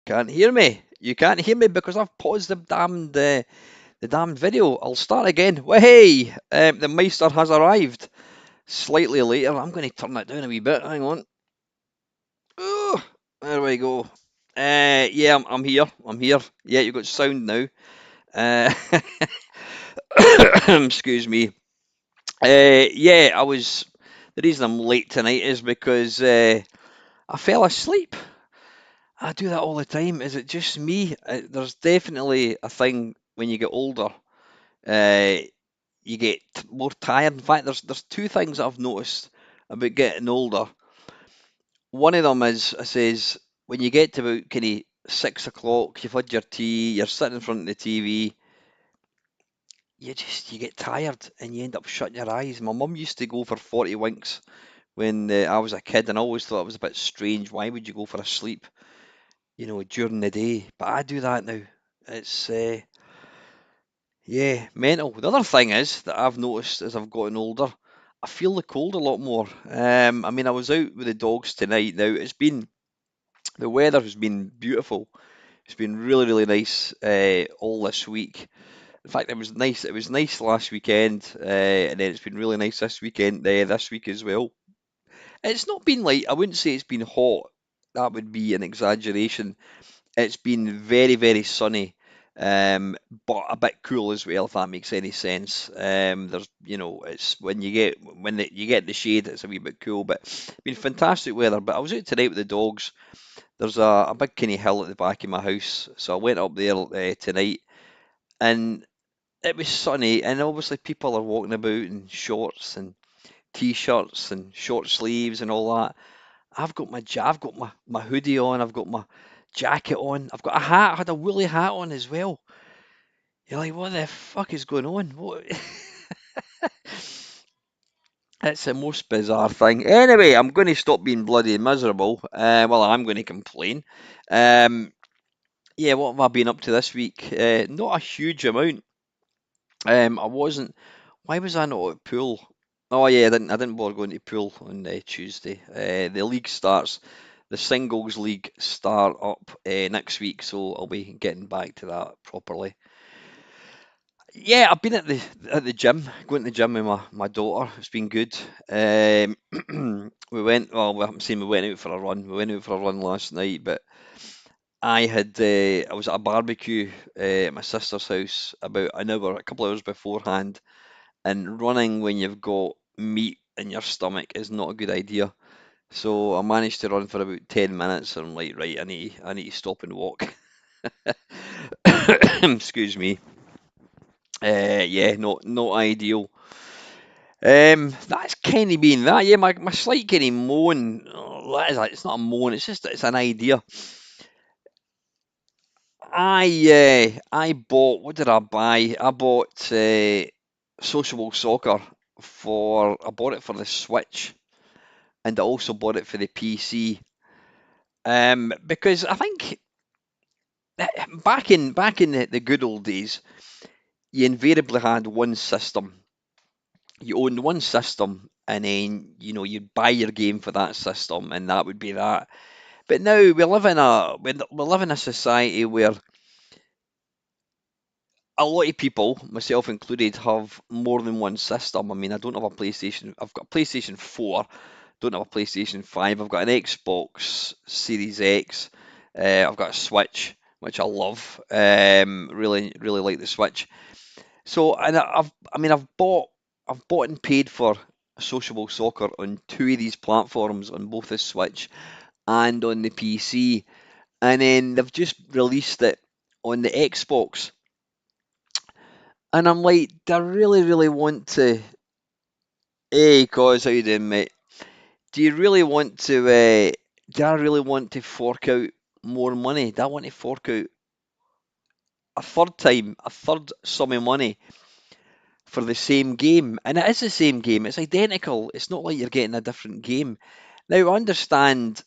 Can't hear me. You can't hear me because I've paused the damned video. I'll start again. Well, hey, the Meister has arrived. Slightly later. I'm going to turn that down a wee bit. Hang on. Oh, there we go. Yeah, I'm here. I'm here. Yeah, you've got sound now. Uh, excuse me. Yeah, I was. The reason I'm late tonight is because I fell asleep. I do that all the time. Is it just me? There's definitely a thing when you get older. Uh, you get more tired. In fact, there's two things I've noticed about getting older. One of them is, I says, when you get to about kind of 6 o'clock, you've had your tea, you're sitting in front of the TV, you get tired and you end up shutting your eyes. My mum used to go for 40 winks when I was a kid, and I always thought it was a bit strange. Why would you go for a sleep, during the day? But I do that now. It's yeah, mental. The other thing is that I've noticed as I've gotten older, I feel the cold a lot more. I mean, I was out with the dogs tonight. Now the weather has been beautiful. It's been really, really nice all this week. In fact, it was nice. It was nice last weekend, and then it's been really nice this weekend, this week as well. It's not been like I wouldn't say it's been hot. That would be an exaggeration. It's been very, very sunny, but a bit cool as well, if that makes any sense. It's when you get the shade, it's a wee bit cool, but it's been fantastic weather. But I was out tonight with the dogs. There's a big kinny hill at the back of my house, so I went up there tonight, and it was sunny, and obviously people are walking about in shorts and t-shirts and short sleeves and all that. I've got my hoodie on, I've got my jacket on, I've got a hat, I had a woolly hat on as well. You're like, what the fuck is going on? What? It's the most bizarre thing. Anyway, I'm going to stop being bloody miserable. Well, I'm going to complain. Um, yeah, what have I been up to this week? Not a huge amount. I wasn't. Why was I not at pool? Oh yeah, I didn't bother going to pool on Tuesday. The league starts. The singles league start up next week, so I'll be getting back to that properly. Yeah, I've been at the gym, going to the gym with my daughter. It's been good. I'm saying we went out for a run. We went out for a run last night, but I was at a barbecue at my sister's house about an hour, a couple of hours beforehand, and running when you've got meat in your stomach is not a good idea. So I managed to run for about 10 minutes, and I'm like, right, I need to stop and walk. Excuse me. Yeah, not ideal. That's kind of been that. Yeah, my slight kind of moan. It's not a moan. It's an idea. I bought. What did I buy? I bought sociable soccer for. I bought it for the Switch, and I also bought it for the PC. Because I think back in the good old days, you invariably had one system. You owned one system, and then you'd buy your game for that system, and that would be that. But now we live in a society where a lot of people, myself included, have more than one system. I mean, I don't have a PlayStation. I've got a PlayStation 4. Don't have a PlayStation 5. I've got an Xbox Series X. I've got a Switch, which I love. Really, really like the Switch. So, and I've bought and paid for sociable soccer on two of these platforms, on both the Switch and on the PC. And then they've just released it on the Xbox. And I'm like, do I really, really want to? Hey, cause how you doing, mate? Do you really want to? Do I really want to fork out more money? Do I want to fork out a third sum of money for the same game? And it is the same game. It's identical. It's not like you're getting a different game. Now, I understand,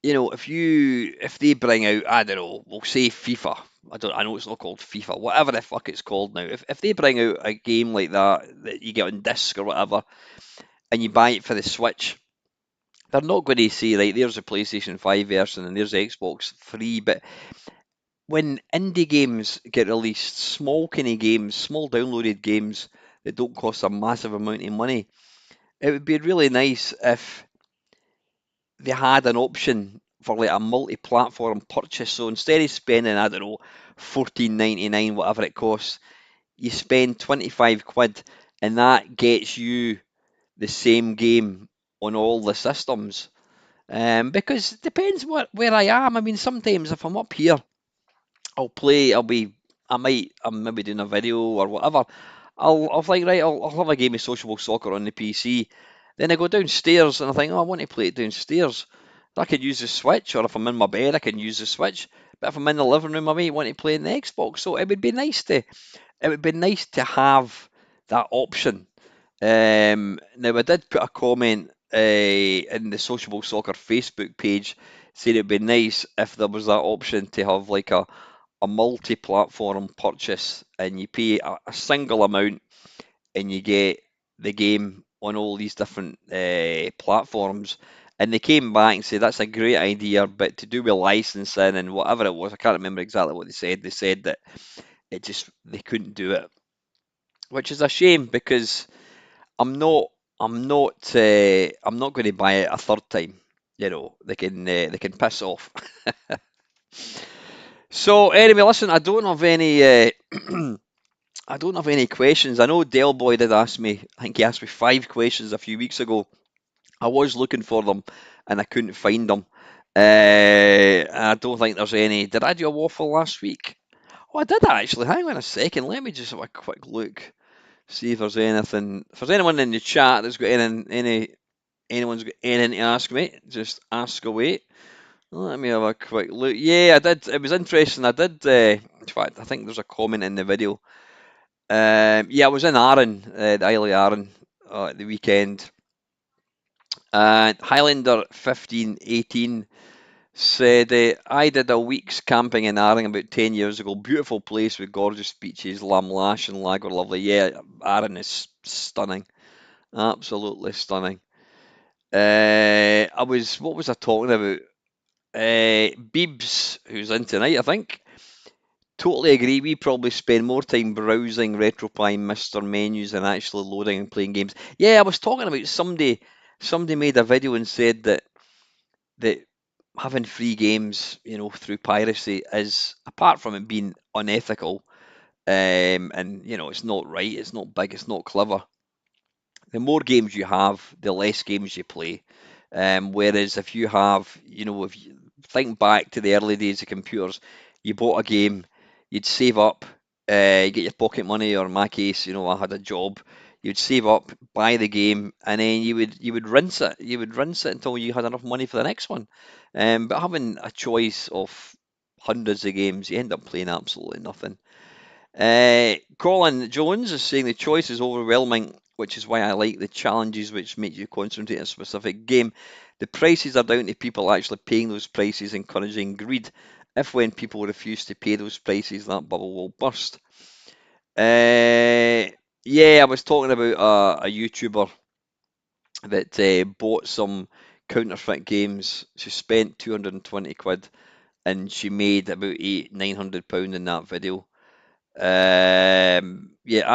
if they bring out, I don't know, we'll say FIFA. I know it's not called FIFA, whatever the fuck it's called now. If they bring out a game like that you get on disc or whatever, and you buy it for the Switch, They're not going to say, right, there's a PlayStation 5 version and there's Xbox free, but when indie games get released, small kind of games, small downloaded games that don't cost a massive amount of money, it would be really nice if they had an option for like a multi-platform purchase. So instead of spending, I don't know, 14.99, whatever it costs, you spend 25 quid and that gets you the same game on all the systems. Because it depends where I am. I mean, sometimes if I'm up here, I'll play. I'm maybe doing a video or whatever. I'll think, right, I'll have a game of sociable soccer on the PC. Then I go downstairs and I think, oh, I want to play it downstairs. I can use the Switch, or if I'm in my bed, I can use the Switch. But if I'm in the living room, I might want to play in the Xbox. So it would be nice to have that option. Now, I did put a comment in the Sociable Soccer Facebook page saying it'd be nice if there was that option to have like a multi-platform purchase and you pay a single amount and you get the game on all these different platforms. And they came back and said that's a great idea, but to do with licensing and whatever it was, I can't remember exactly what they said. They said that they couldn't do it, which is a shame because I'm not I'm not going to buy it a third time. You know, they can piss off. So anyway, listen, I don't have any I don't have any questions. I know Del Boy did ask me. I think he asked me 5 questions a few weeks ago. I was looking for them and I couldn't find them. I don't think there's any. Did I do a waffle last week? Oh, I did actually. Hang on a second. Let me just have a quick look. See if there's anything. If there's anyone in the chat that's got anyone's got anything to ask me, just ask away. Let me have a quick look. Yeah, I did. It was interesting. I did. In fact, I think there's a comment in the video. Yeah, I was in Arran, the Isle of Arran, at the weekend. Highlander 1518 said, I did a week's camping in Arran about 10 years ago. Beautiful place with gorgeous beaches, Lamlash and Lago Lovely. Yeah, Arran is stunning. Absolutely stunning. What was I talking about? Beebs, who's in tonight, I think. Totally agree. We probably spend more time browsing RetroPie Mister menus than actually loading and playing games. Yeah, I was talking about somebody made a video and said that having free games, through piracy is, apart from it being unethical, and it's not right, it's not big, it's not clever. The more games you have, the less games you play. Whereas if you have, if you think back to the early days of computers, you bought a game, you'd save up, you get your pocket money, or in my case, I had a job. You'd save up, buy the game, and then you would rinse it. You would rinse it until you had enough money for the next one. But having a choice of hundreds of games, you end up playing absolutely nothing. Colin Jones is saying the choice is overwhelming, which is why I like the challenges which make you concentrate on a specific game. The prices are down to people actually paying those prices, encouraging greed. If when people refuse to pay those prices, that bubble will burst. Yeah, I was talking about a YouTuber that bought some counterfeit games. She spent 220 quid and she made about eight, £900 in that video. Yeah,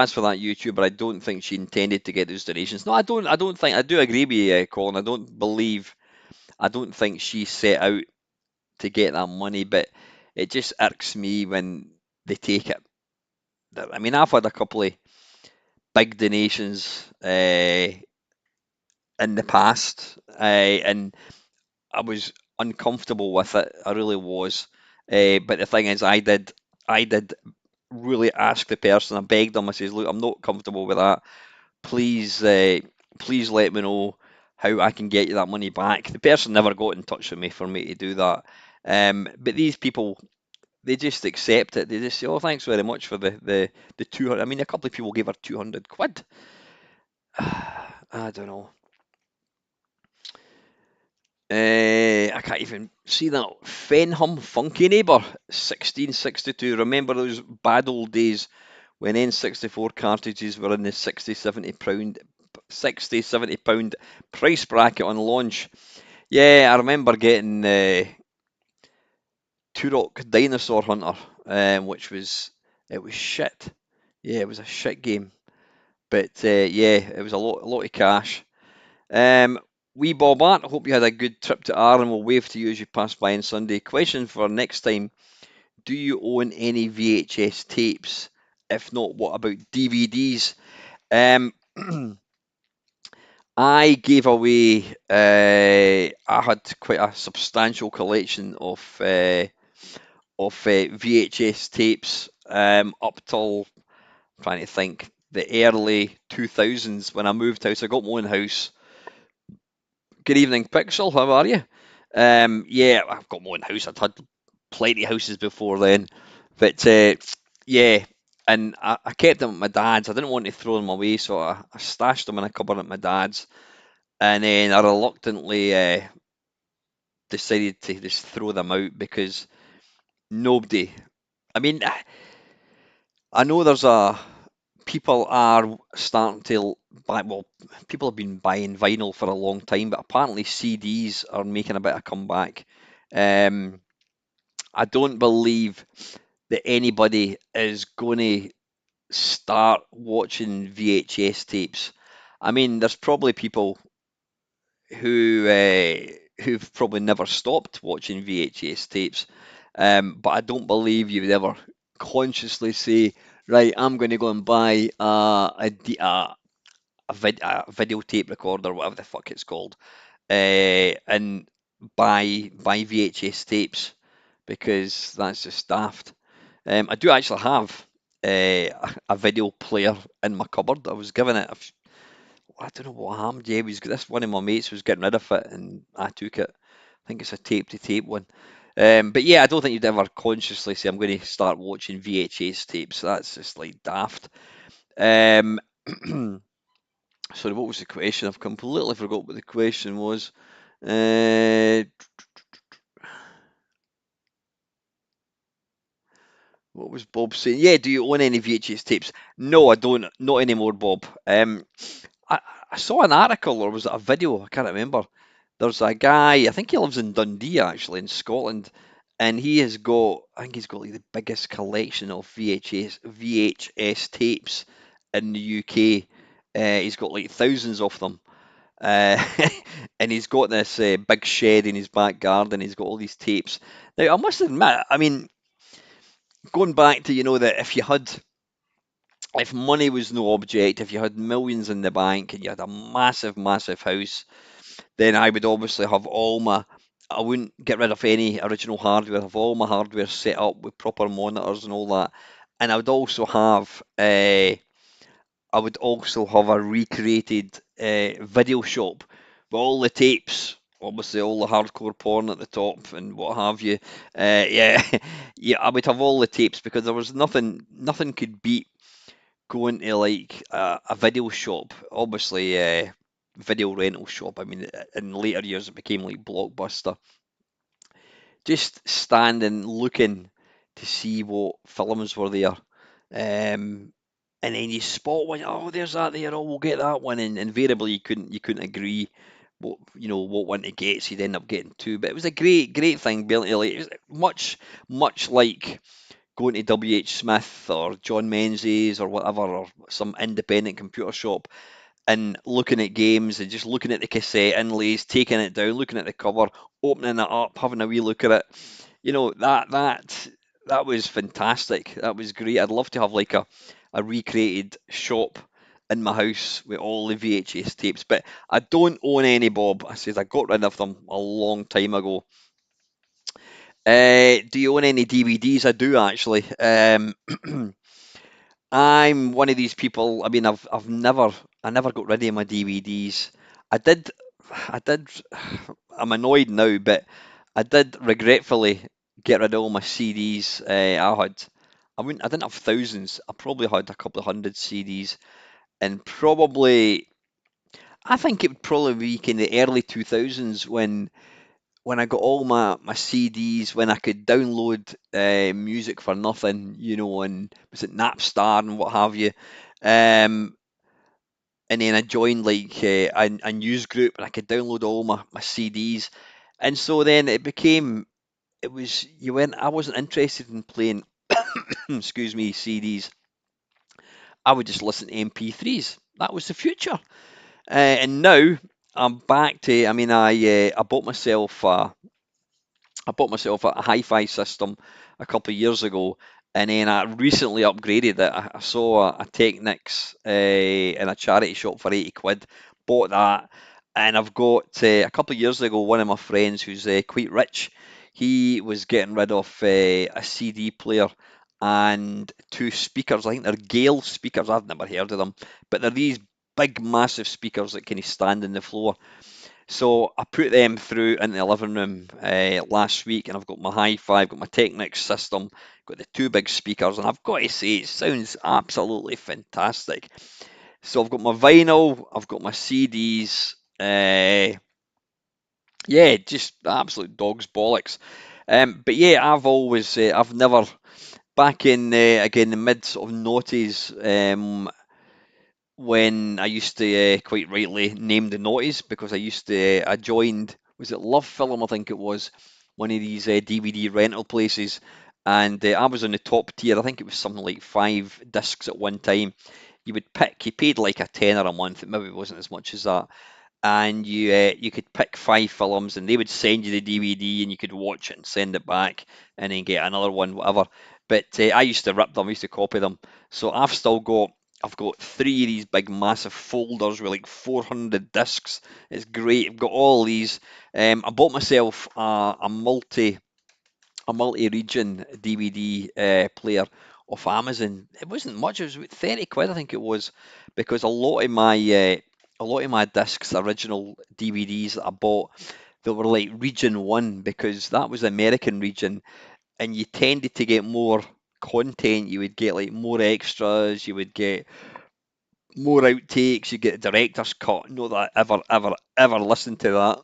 as for that YouTuber, I don't think she intended to get those donations. No, I don't. I don't think. I do agree with you, Colin. I don't think she set out to get that money, but it just irks me when they take it. I mean, I've had a couple of big donations in the past, and I was uncomfortable with it. I really was. But the thing is, I did really ask the person. I begged them. I says, "Look, I'm not comfortable with that. Please, please let me know how I can get you that money back." The person never got in touch with me for me to do that. But these people, they just accept it. They just say, "Oh, thanks very much for the 200." I mean, a couple of people gave her 200 quid. I don't know. I can't even see that. Fenham Funky Neighbour, 1662. Remember those bad old days when N64 cartridges were in the 60, £70, £60, £70 price bracket on launch? Yeah, I remember getting Turok Dinosaur Hunter, which was it was shit. Yeah, it was a shit game, but yeah, it was a lot of cash. Um, wee Bob Art, I hope you had a good trip to Ireland. We'll wave to you as you pass by on Sunday. Question for next time: do you own any VHS tapes? If not, what about DVDs? Um, I gave away. I had quite a substantial collection of VHS tapes up till trying to think the early 2000s when I moved house. I got my own house. Good evening, Pixel. How are you? Yeah, I've got my own house. I'd had plenty of houses before then, but yeah, and I kept them at my dad's. I didn't want to throw them away, so I stashed them in a cupboard at my dad's, and then I reluctantly decided to just throw them out because nobody. I mean, I know there's a people are starting to buy. Well, people have been buying vinyl for a long time, but apparently CDs are making a bit of comeback. Um, I don't believe that anybody is going to start watching VHS tapes. I mean, there's probably people who've probably never stopped watching VHS tapes, but I don't believe you would ever consciously say, right, I'm going to go and buy a videotape recorder, whatever the fuck it's called, and buy VHS tapes because that's just daft. I do actually have a video player in my cupboard. I was given it. I don't know what happened. Yeah, this one of my mates was getting rid of it, and I took it. I think it's a tape to tape one. But yeah, I don't think you'd ever consciously say I'm going to start watching VHS tapes. That's just like daft. Um, sorry, what was the question? I've completely forgot what the question was. Uh, what was Bob saying? Yeah, do you own any VHS tapes? No, I don't. Not anymore, Bob. I, I saw an article or was it a video? I can't remember. There's a guy, I think he lives in Dundee actually, in Scotland, and he has got, I think he's got like the biggest collection of VHS tapes in the UK. He's got like thousands of them. Uh, and he's got this big shed in his back garden. He's got all these tapes. Now, I must admit, I mean, going back to, that if money was no object, if you had millions in the bank and you had a massive, massive house, then I would obviously have I wouldn't get rid of any original hardware, have all my hardware set up with proper monitors and all that. And I would also have a recreated video shop with all the tapes, obviously all the hardcore porn at the top and what have you. Yeah, yeah, I would have all the tapes because there was nothing could beat going to like a video shop, obviously video rental shop. I mean, in later years it became like Blockbuster. Just standing looking to see what films were there, and then you spot one. Oh, there's that there. Oh, we'll get that one. And invariably you couldn't agree what one to get. So you'd end up getting two. But it was a great thing. Being able to, like, it was much like going to WH Smith or John Menzies or whatever, or some independent computer shop and looking at games and just looking at the cassette inlays, taking it down, looking at the cover, opening it up, having a wee look at it. That was fantastic. That was great. I'd love to have like a recreated shop in my house with all the VHS tapes, but I don't own any, Bob. I said I got rid of them a long time ago. Do you own any DVDs? I do actually. I'm one of these people. I mean, I never got rid of my DVDs. I did, I did. I'm annoyed now, but I did regretfully get rid of all my CDs. I didn't have thousands. I probably had a couple of hundred CDs, and I think it would probably be in the early 2000s when I got all my CDs, when I could download music for nothing, and was it Napstar and what have you. Um, and then I joined like a news group, and I could download all my CDs, and so then it became it was you went. I wasn't interested in playing, excuse me, CDs. I would just listen to MP3s. That was the future. And now I'm back to. I mean, I bought myself a hi-fi system a couple of years ago, and then I recently upgraded it. I saw a Technics in a charity shop for 80 quid. Bought that, and I've got a couple of years ago. One of my friends who's quite rich, he was getting rid of a CD player and two speakers. I think they're Gale speakers. I've never heard of them, but they're these big, massive speakers that can stand on the floor. So I put them through in the living room last week, and I've got my hi-fi, I've got my Technics system, got the two big speakers, and I've got to say it sounds absolutely fantastic. So I've got my vinyl, I've got my CDs, yeah, just absolute dog's bollocks. But yeah, I've never back in again the mid sort of noughties. When I used to quite rightly name the noughties because I joined, was it Love Film, I think it was, one of these DVD rental places, and I was on the top tier. I think it was something like 5 discs at one time. You paid like a tenner a month. It maybe wasn't as much as that, and you could pick 5 films, and they would send you the DVD, and you could watch it and send it back, and then get another one, whatever. But I used to rip them, I used to copy them. So I've got 3 of these big massive folders with like 400 discs. It's great. I've got all these. I bought myself a multi-region DVD player off Amazon. It wasn't much. It was about 30 quid, I think it was, because a lot of my discs, the original DVDs that I bought, they were like region one because that was the American region, and you tended to get more content. You would get like more extras. You would get more outtakes. You get a director's cut. Not that I ever listened to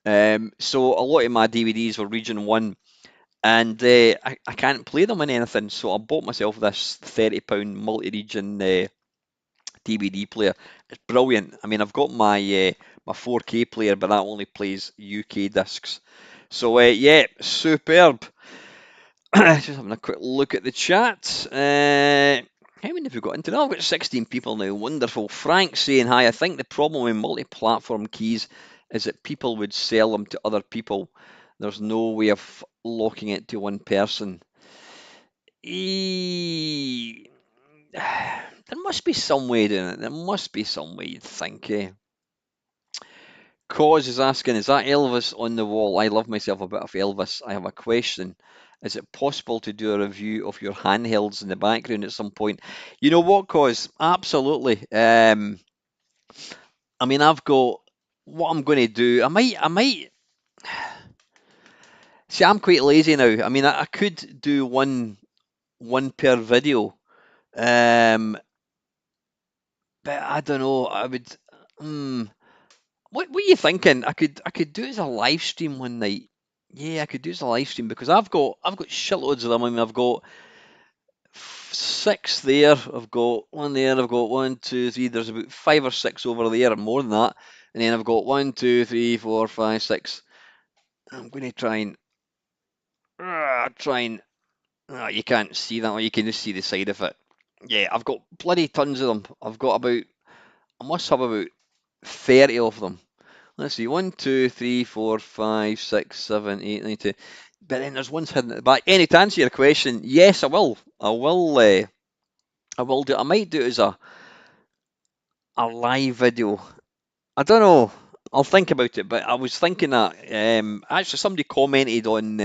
that. So a lot of my DVDs were region one, and I can't play them in anything. So I bought myself this £30 multi-region DVD player. It's brilliant. I mean, I've got my 4K player, but that only plays UK discs. So yeah, superb. Just having a quick look at the chat. How many have we got into now? I've got 16 people now. Wonderful. Frank saying hi. I think the problem with multi-platform keys is that people would sell them to other people. There's no way of locking it to one person. E- There must be some way doing it. There must be some way, you'd think. Cause is asking, is that Elvis on the wall? I love myself a bit of Elvis. I have a question. Is it possible to do a review of your handhelds in the background at some point? You know what, Cause? Absolutely. I mean, I've got what I'm going to do. I might. See, I'm quite lazy now. I mean, I could do one per video. Um, but I don't know. I would. Hmm. What are you thinking? I could do it as a live stream one night. Yeah, I could do it as a live stream because I've got shitloads of them. I mean, I've got 6 there. I've got one there. I've got one, two, three. There's about 5 or 6 over there, or more than that. And then I've got one, two, three, four, five, six. I'm going to try and. You can't see that one. You can just see the side of it. Yeah, I've got bloody tons of them. I've got about. I must have about 30 of them. Let's see, one, two, three, four, five, six, seven, eight, nine, 10. But then there's ones hidden at the back. Any to answer your question, yes, I will. I will. I will do. I might do it as a live video. I don't know. I'll think about it. But I was thinking that actually somebody commented on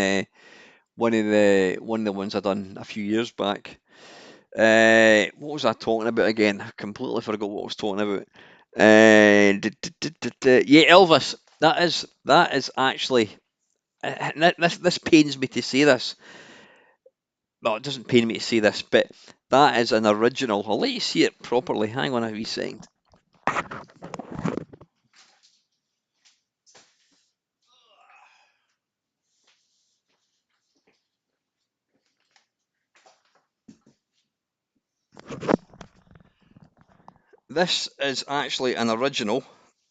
one of the ones I done a few years back. What was I talking about again? I completely forgot what I was talking about. Yeah, Elvis. That is actually. This pains me to say this. Well, it doesn't pain me to say this, but that is an original. I'll let you see it properly. Hang on a wee second. This is actually an original,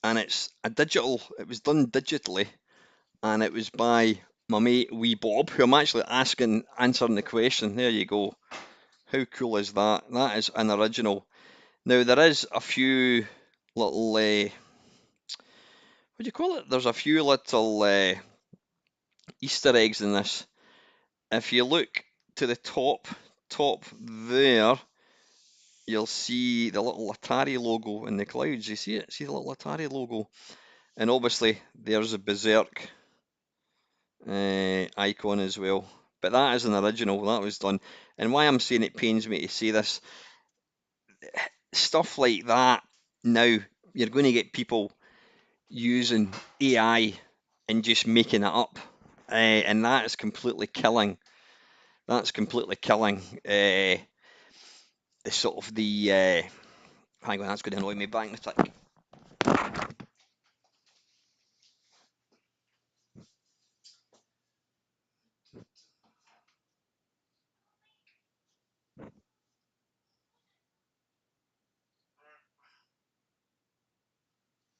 and it's a digital. It was done digitally, and it was by my mate Wee Bob, who I'm actually answering the question. There you go. How cool is that? That is an original. Now there is a few little, what do you call it? There's a few little Easter eggs in this. If you look to the top there, you'll see the little Atari logo in the clouds. You see it? See the little Atari logo? And obviously there's a Berserk icon as well. But that is an original. That was done. And why I'm saying it pains me to say this, stuff like that now, you're going to get people using AI and just making it up. And that is completely killing. That's completely killing the sort of the. Hang on, that's going to annoy me back in a sec.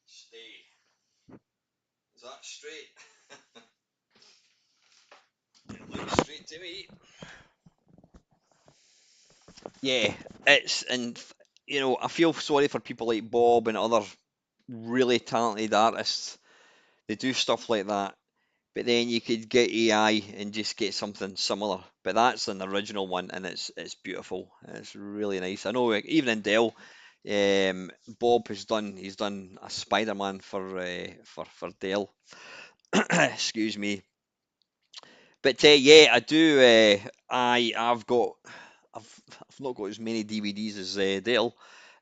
Stay. Is that straight? It looks straight to me. Yeah, it's and I feel sorry for people like Bob and other really talented artists. They do stuff like that, but then you could get AI and just get something similar. But that's an original one, and it's beautiful. It's really nice. I know, like, even in Dell, Bob he's done a Spider-Man for Dell. Excuse me. But yeah, I do. I've not got as many DVDs as Dale,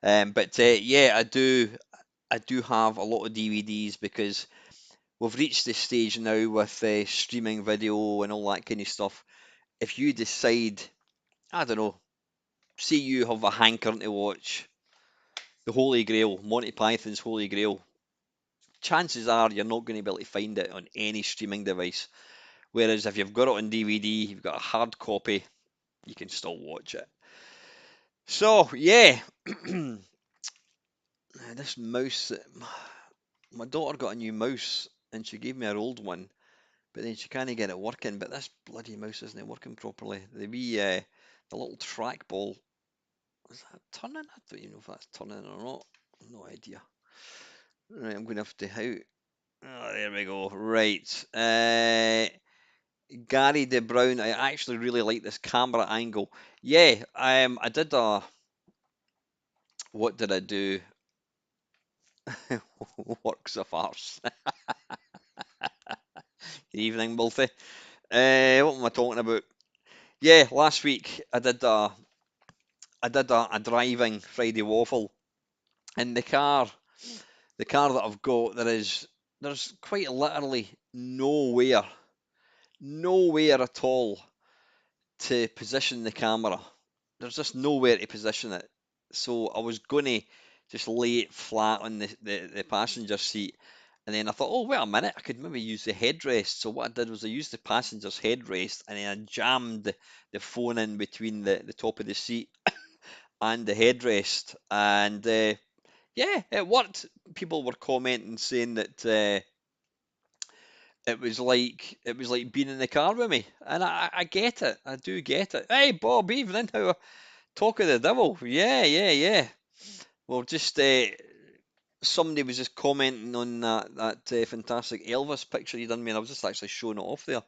but yeah, I do have a lot of DVDs because we've reached this stage now with streaming video and all that kind of stuff. If you decide, I don't know, say you have a hankering to watch the Holy Grail, Monty Python's Holy Grail, chances are you're not going to be able to find it on any streaming device. Whereas if you've got it on DVD, you've got a hard copy, you can still watch it. So yeah, this mouse, my daughter got a new mouse and she gave me her old one, but then she can't get it working. But this bloody mouse isn't working properly. The little trackball, is that turning? I don't even know if that's turning or not. No idea. Right, I'm going to have to how. Oh, there we go. Right. Gary De Brown, I actually really like this camera angle. Yeah, I did a. What did I do? Works of arse. Good evening, Multi. What am I talking about? Yeah, last week I did a driving Friday waffle in the car that I've got. There's quite literally nowhere at all to position the camera. There's just nowhere to position it. So I was gonna just lay it flat on the passenger seat. And then I thought, oh, wait a minute, I could maybe use the headrest. So what I did was I used the passenger's headrest and then I jammed the phone in between the top of the seat and the headrest. And yeah, it worked. People were commenting saying that it was like being in the car with me. And I get it. I do get it. Hey, Bob, evening. How talk of the devil. Yeah, yeah, yeah. Well, just somebody was just commenting on that fantastic Elvis picture you done me, and I was just actually showing it off there.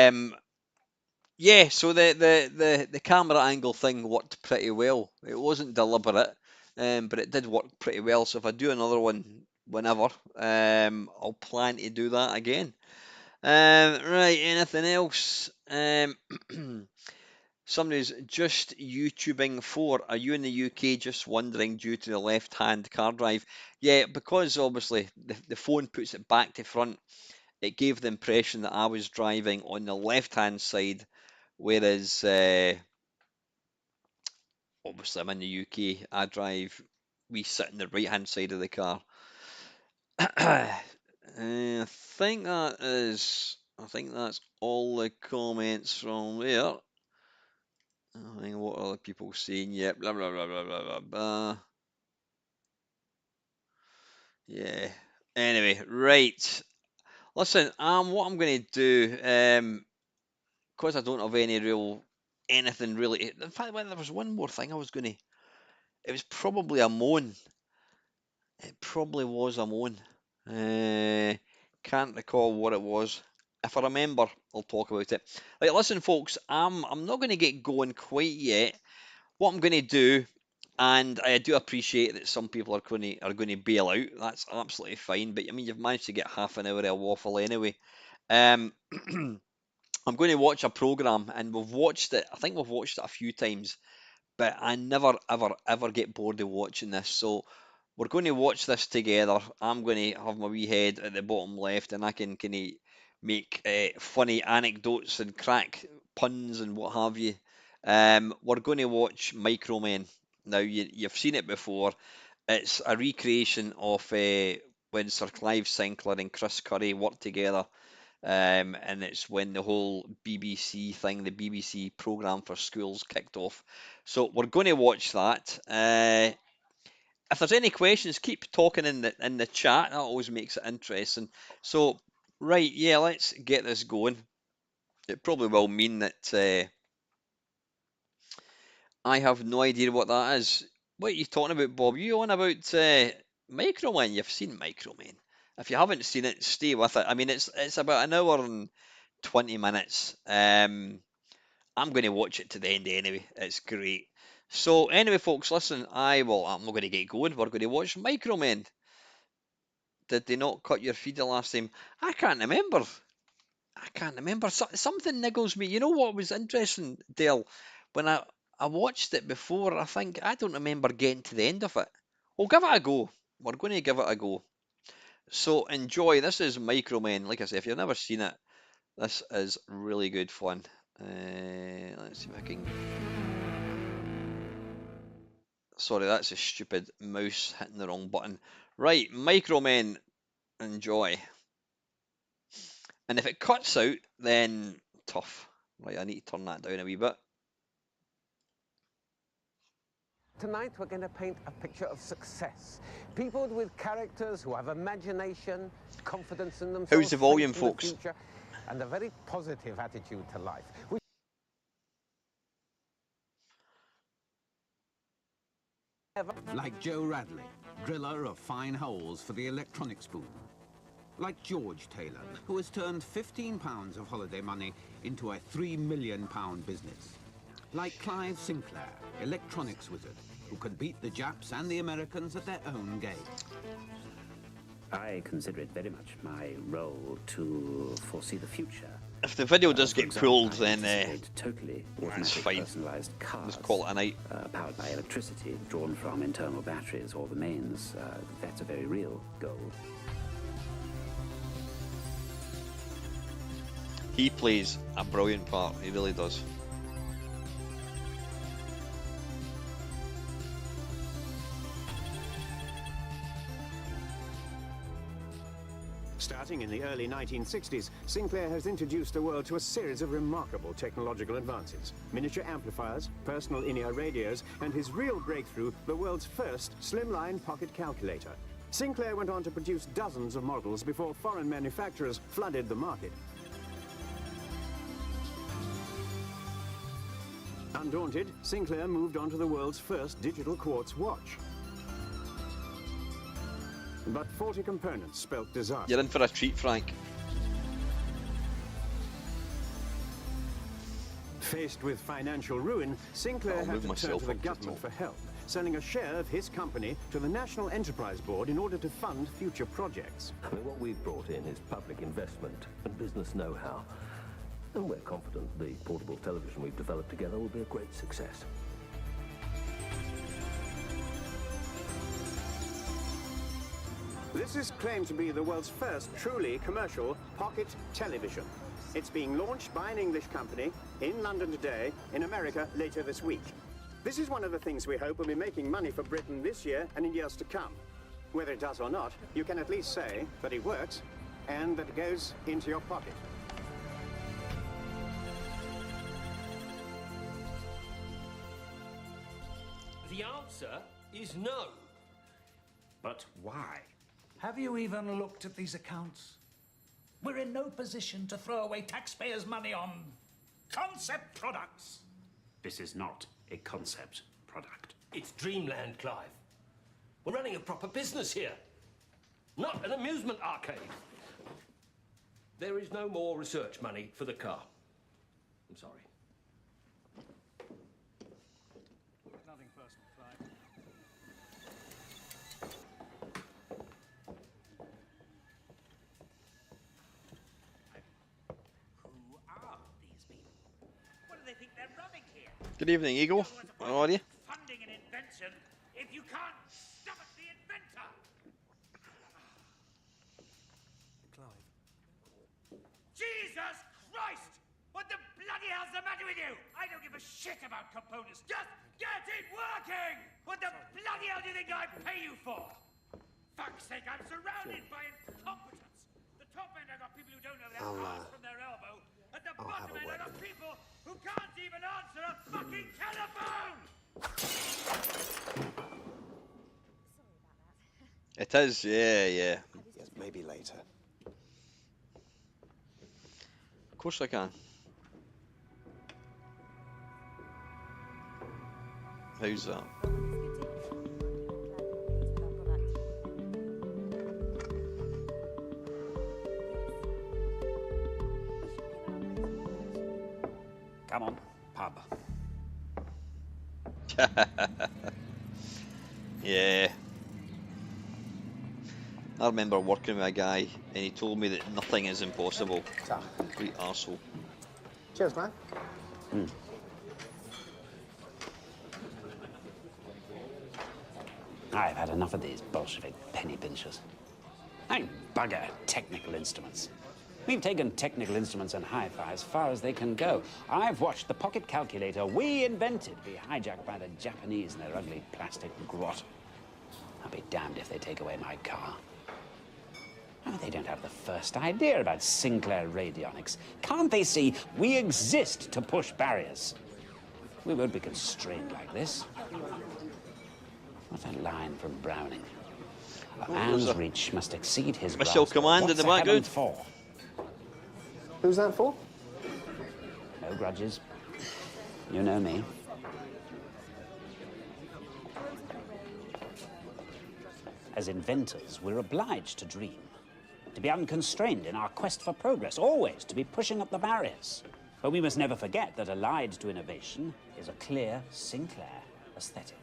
Um, yeah, so the camera angle thing worked pretty well. It wasn't deliberate, but it did work pretty well. So if I do another one whenever, I'll plan to do that again. Right, anything else? Somebody's just YouTubing for. Are you in the UK just wondering due to the left-hand car drive? Yeah, because obviously the phone puts it back to front, it gave the impression that I was driving on the left-hand side, whereas obviously I'm in the UK, we sit in the right-hand side of the car. I think that's all the comments from there. I think what are the people saying? Yep, blah blah blah blah blah blah blah. Yeah. Anyway, right. Listen, what I'm going to do, because I don't have any real anything really. In fact, well, there was one more thing I was going to. It was probably a moan. It probably was a moan. Uh, can't recall what it was. If I remember, I'll talk about it. Right, listen, folks. I'm not going to get going quite yet. What I'm going to do, and I do appreciate that some people are going to bail out. That's absolutely fine. But I mean, you've managed to get half an hour of waffle anyway. Um, I'm going to watch a program, and we've watched it. I think we've watched it a few times, but I never, ever, ever get bored of watching this. So we're going to watch this together. I'm going to have my wee head at the bottom left, and I can kind of make funny anecdotes and crack puns and what have you. We're going to watch Micromen. Now, you've seen it before. It's a recreation of when Sir Clive Sinclair and Chris Curry worked together, and it's when the whole BBC thing, the BBC programme for schools, kicked off. So we're going to watch that. If there's any questions, keep talking in the chat. That always makes it interesting. So, right, yeah, let's get this going. It probably will mean that I have no idea what that is. What are you talking about, Bob? You on about Microman? You've seen Microman. If you haven't seen it, stay with it. I mean, it's about an hour and 20 minutes. I'm going to watch it to the end anyway. It's great. So anyway, folks, listen. I'm not going to get going. We're going to watch Micromen. Did they not cut your feed the last time? I can't remember. I can't remember. Something niggles me. You know what was interesting, Dale? When I watched it before, I don't remember getting to the end of it. We'll give it a go. We're going to give it a go. So enjoy. This is Micromen. Like I say, if you've never seen it, this is really good fun. Let's see if I can. Sorry, that's a stupid mouse hitting the wrong button. Right, Micromen, enjoy. And if it cuts out, then tough. Right, I need to turn that down a wee bit. Tonight we're going to paint a picture of success. People with characters who have imagination, confidence in themselves, How's the volume, faith in the folks? future, and a very positive attitude to life. Like Joe Radley, driller of fine holes for the electronics boom. Like George Taylor, who has turned £15 of holiday money into a £3 million business. Like Clive Sinclair, electronics wizard, who can beat the Japs and the Americans at their own game. I consider it very much my role to foresee the future. If the video does get pulled, then totally that's fine. Personalized cars, Let's call it a night. Powered by electricity drawn from internal batteries or the mains. That's a very real goal. He plays a brilliant part. He really does. Starting in the early 1960s, Sinclair has introduced the world to a series of remarkable technological advances. Miniature amplifiers, personal in-ear radios, and his real breakthrough, the world's first slimline pocket calculator. Sinclair went on to produce dozens of models before foreign manufacturers flooded the market. Undaunted, Sinclair moved on to the world's first digital quartz watch. But faulty components spelt disaster. You're in for a treat, Frank. Faced with financial ruin, Sinclair had to turn to the government for help, selling a share of his company to the National Enterprise Board in order to fund future projects. I mean, what we've brought in is public investment and business know-how. And we're confident the portable television we've developed together will be a great success. This is claimed to be the world's first truly commercial pocket television. It's being launched by an English company in London today, in America later this week. This is one of the things we hope will be making money for Britain this year and in years to come. Whether it does or not, you can at least say that it works and that it goes into your pocket. The answer is no. But why? Have you even looked at these accounts? We're in no position to throw away taxpayers' money on concept products. This is not a concept product. It's dreamland, Clive. We're running a proper business here, not an amusement arcade. There is no more research money for the car. I'm sorry. Nothing personal, Clive. Who are these people? What do they think they're running here? Good evening, Eagle. How are you? Funding an invention if you can't stop at the inventor. Clive. Jesus Christ! What the bloody hell's the matter with you? I don't give a shit about components. Just get it working! What the bloody hell do you think I pay you for? Fuck's sake, I'm surrounded by incompetence. The top end, I've got people who don't know their arse from their elbow. At the bottom end, I've got people who can't even answer a fucking telephone! It is, yeah. Yes, maybe later. Of course I can. How's that? Come on, pub. Yeah. I remember working with a guy and he told me that nothing is impossible. Complete arsehole. Cheers, man. I've had enough of these Bolshevik penny pinchers. I bugger technical instruments. We've taken technical instruments and hi-fi as far as they can go. I've watched the pocket calculator we invented be hijacked by the Japanese in their ugly plastic grot. I'll be damned if they take away my car. Oh, they don't have the first idea about Sinclair radionics. Can't they see we exist to push barriers? We won't be constrained like this. What a line from Browning. A man's reach must exceed his grasp. Missile command in the background. For? Who's that for? No grudges. You know me. As inventors, we're obliged to dream, to be unconstrained in our quest for progress, always to be pushing up the barriers. But we must never forget that allied to innovation is a clear Sinclair aesthetic.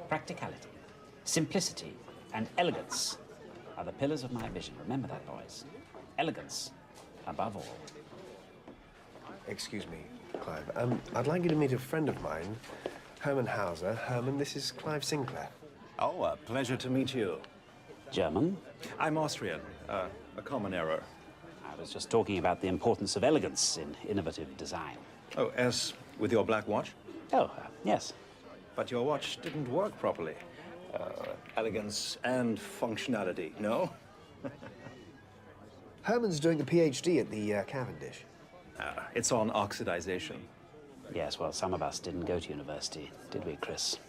Practicality, simplicity, and elegance are the pillars of my vision. Remember that, boys. Elegance above all. Excuse me, Clive. I'd like you to meet a friend of mine, Herman Hauser. Herman, this is Clive Sinclair. Oh, a pleasure to meet you. German? I'm Austrian. A common error. I was just talking about the importance of elegance in innovative design. Oh, as with your black watch? Oh, yes. But your watch didn't work properly. Elegance and functionality, no? Herman's doing a PhD at the Cavendish. It's on oxidization. Yes, well, some of us didn't go to university, did we, Chris?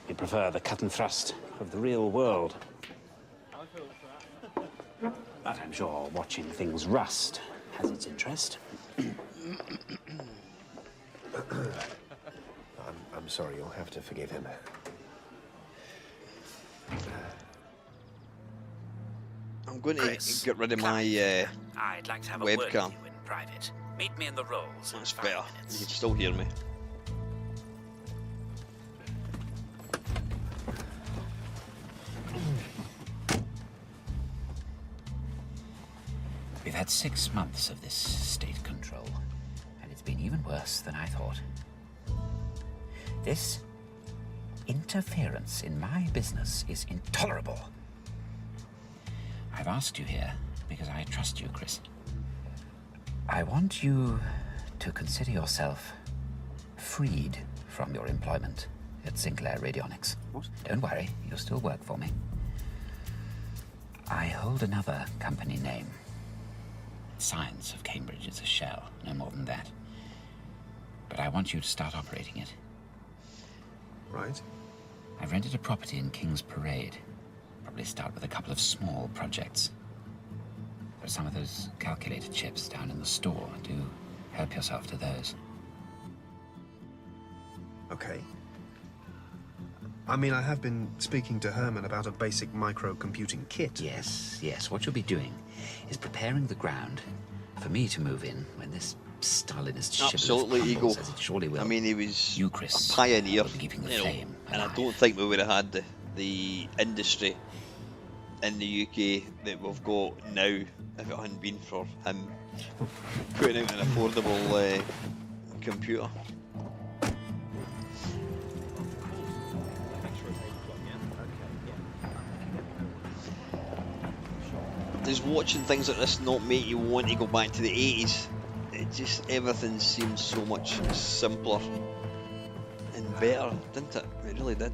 We prefer the cut and thrust of the real world. But I'm sure watching things rust has its interest. I'm sorry, you'll have to forgive him. I'm going to Chris, get rid of my I'd like to have a word with webcam. you in private. Meet me in the rolls in That's 5 better. You minutes. can still hear me. We've had 6 months of this state control, and it's been even worse than I thought. This interference in my business is intolerable. I've asked you here because I trust you, Chris. I want you to consider yourself freed from your employment at Sinclair Radionics. What? Don't worry, you'll still work for me. I hold another company name. Science of Cambridge is a shell, no more than that. But I want you to start operating it. Right. I've rented a property in King's Parade. Probably start with a couple of small projects. There are some of those calculator chips down in the store. Do help yourself to those. Okay. I mean, I have been speaking to Herman about a basic microcomputing kit. Yes, yes. What you'll be doing is preparing the ground for me to move in when this Stalinist shibboleth Absolutely, crumbles, Eagle. as it surely will. I mean, he was You, Chris, a pioneer, will be keeping the you know, flame and I alive. don't think we would have had the industry in the UK that we've got now if it hadn't been for him putting out an affordable computer. Does watching things like this not make you want to go back to the 80s? It just, everything seems so much simpler and better, didn't it? It really did.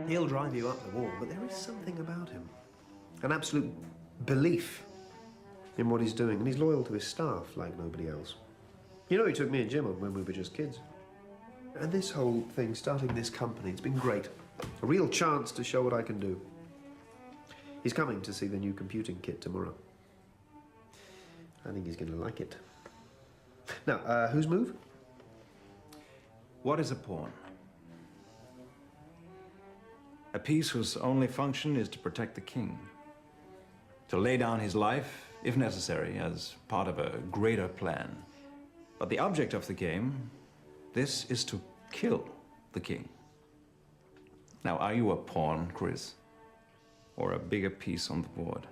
He'll drive you up the wall, but there is something about him. An absolute belief in what he's doing, and he's loyal to his staff like nobody else. You know, he took me and Jim on when we were just kids. And this whole thing, starting this company, it's been great. A real chance to show what I can do. He's coming to see the new computing kit tomorrow. I think he's going to like it. Now, whose move? What is a pawn? A piece whose only function is to protect the king. To lay down his life, if necessary, as part of a greater plan. But the object of the game, this is to kill the king. Now, are you a pawn, Chris? Or a bigger piece on the board?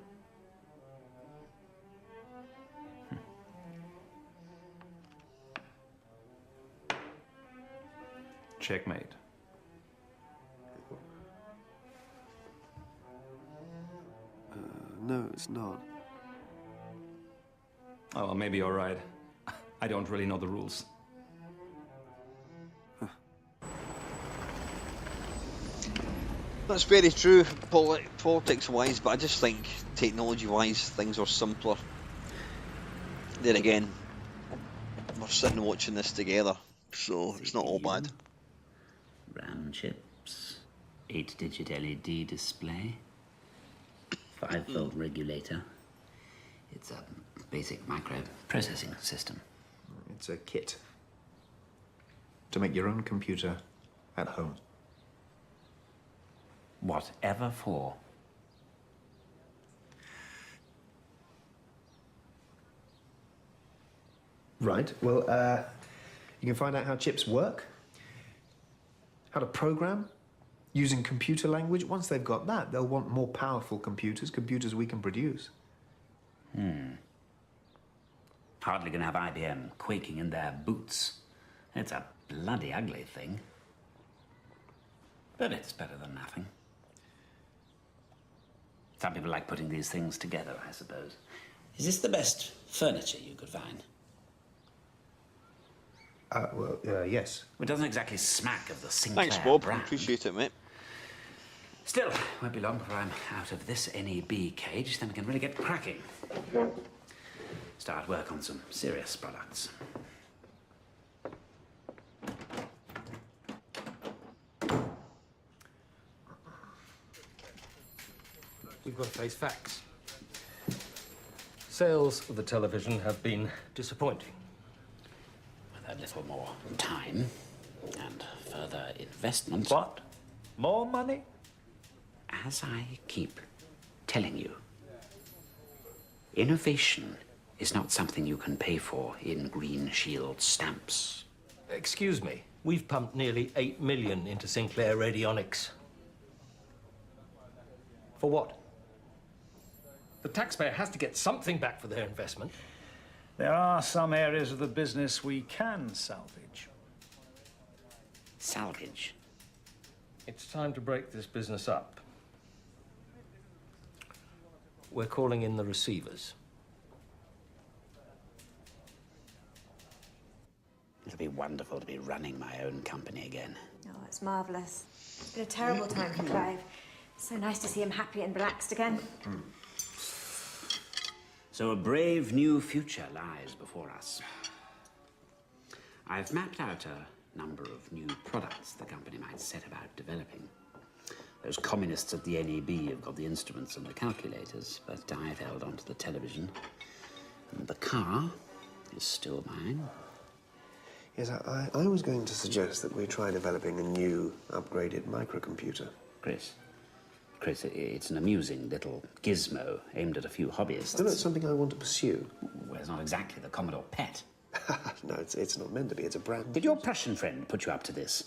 Checkmate. No, it's not. Oh, well, maybe you're right. I don't really know the rules. That's very true, politics-wise, but I just think technology-wise things are simpler. Then again, we're sitting watching this together, so it's not all bad. RAM chips, 8-digit LED display, 5-volt regulator. It's a basic microprocessing system. It's a kit to make your own computer at home. Whatever for. Right, well, you can find out how chips work, how to program, using computer language. Once they've got that, they'll want more powerful computers we can produce. Hardly gonna have IBM quaking in their boots. It's a bloody ugly thing. But it's better than nothing. Some people like putting these things together, I suppose. Is this the best furniture you could find? Yes. Well, it doesn't exactly smack of the Sinclair Thanks, Bob. brand. Appreciate it, mate. Still, won't be long before I'm out of this NEB cage, then we can really get cracking. Start work on some serious products. We've got to face facts. Sales of the television have been disappointing. With a little more time and further investment. What? More money? As I keep telling you, innovation is not something you can pay for in Green Shield stamps. Excuse me, we've pumped nearly 8 million into Sinclair Radionics. For what? The taxpayer has to get something back for their investment. There are some areas of the business we can salvage. Salvage? It's time to break this business up. We're calling in the receivers. It'll be wonderful to be running my own company again. Oh, it's marvellous. It's been a terrible time for Clive. So nice to see him happy and relaxed again. So a brave new future lies before us. I've mapped out a number of new products the company might set about developing. Those communists at the NEB have got the instruments and the calculators, but I've held on to the television. And the car is still mine. Yes, I was going to suggest that we try developing a new, upgraded microcomputer. Chris, it's an amusing little gizmo aimed at a few hobbyists. No, it's something I want to pursue. Well, it's not exactly the Commodore Pet. No, it's not meant to be. It's a brand. Did your Prussian friend put you up to this?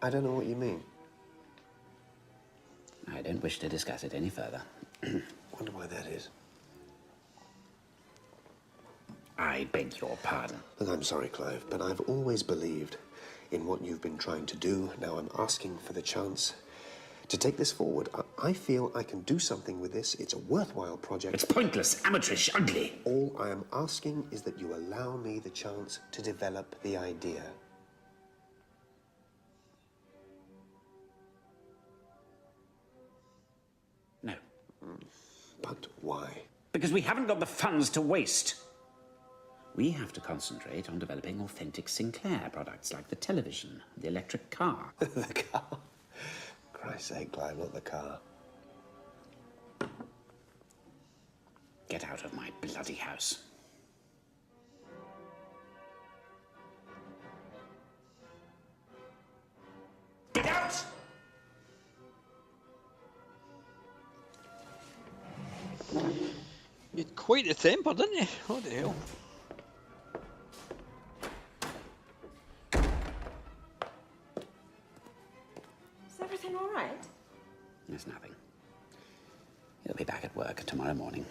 I don't know what you mean. I don't wish to discuss it any further. Wonder why that is. I beg your pardon. Look, I'm sorry, Clive, but I've always believed in what you've been trying to do. Now I'm asking for the chance to take this forward. I feel I can do something with this. It's a worthwhile project. It's pointless, amateurish, ugly. All I am asking is that you allow me the chance to develop the idea. No. But why? Because we haven't got the funds to waste. We have to concentrate on developing authentic Sinclair products like the television, the electric car. The car? Christ's sake, Clive, not the car. Get out of my bloody house. Get out! You had quite a temper, didn't you? What the hell? Is everything all right? There's nothing. He'll be back at work tomorrow morning.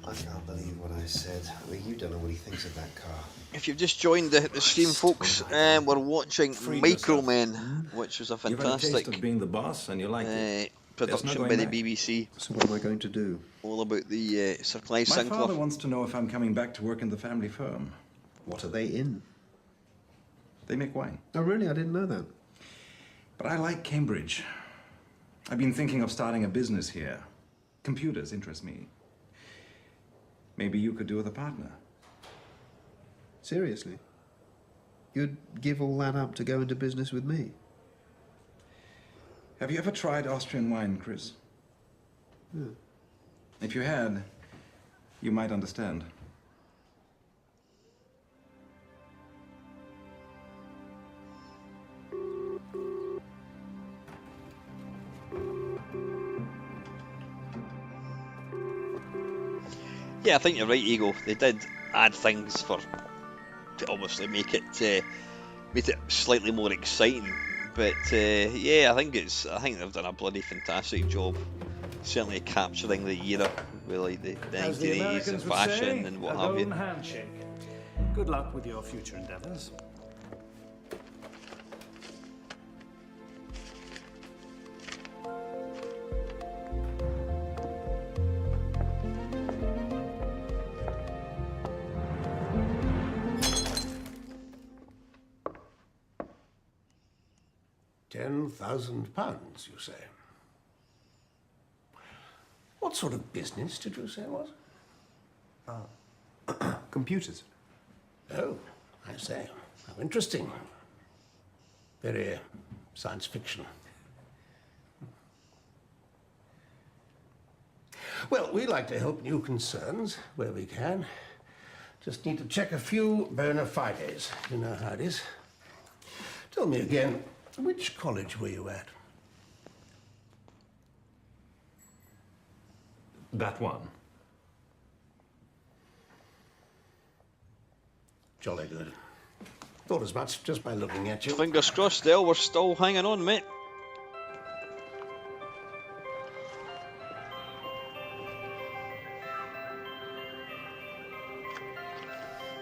I can't believe what I said. I mean, you don't know what he thinks of that car. If you've just joined the stream, folks, we're watching Micromen, which was a You've had a taste fantastic of being the boss and you like it. production by the BBC. So what am I going to do? All about the Sir Clive My Sinclair. father wants to know if I'm coming back to work in the family firm. What are they in? They make wine. Oh, really? I didn't know that. But I like Cambridge. I've been thinking of starting a business here. Computers interest me. Maybe you could do with a partner. Seriously? You'd give all that up to go into business with me? Have you ever tried Austrian wine, Chris? Yeah. If you had, you might understand. Yeah, I think you're right, Eagle. They did add things to obviously make it slightly more exciting. But yeah, I think they've done a bloody fantastic job. Certainly capturing the era with like the 1980s and fashion and what have you. Handshake. Good luck with your future endeavors. £10,000, you say? What sort of business did you say it was? Computers. Oh, I say. How interesting. Very science fiction. Well, we like to help new concerns where we can. Just need to check a few bona fides. You know how it is. Tell me again, which college were you at? That one. Jolly good. Thought as much just by looking at you. Fingers crossed, Dale. We're still hanging on, mate.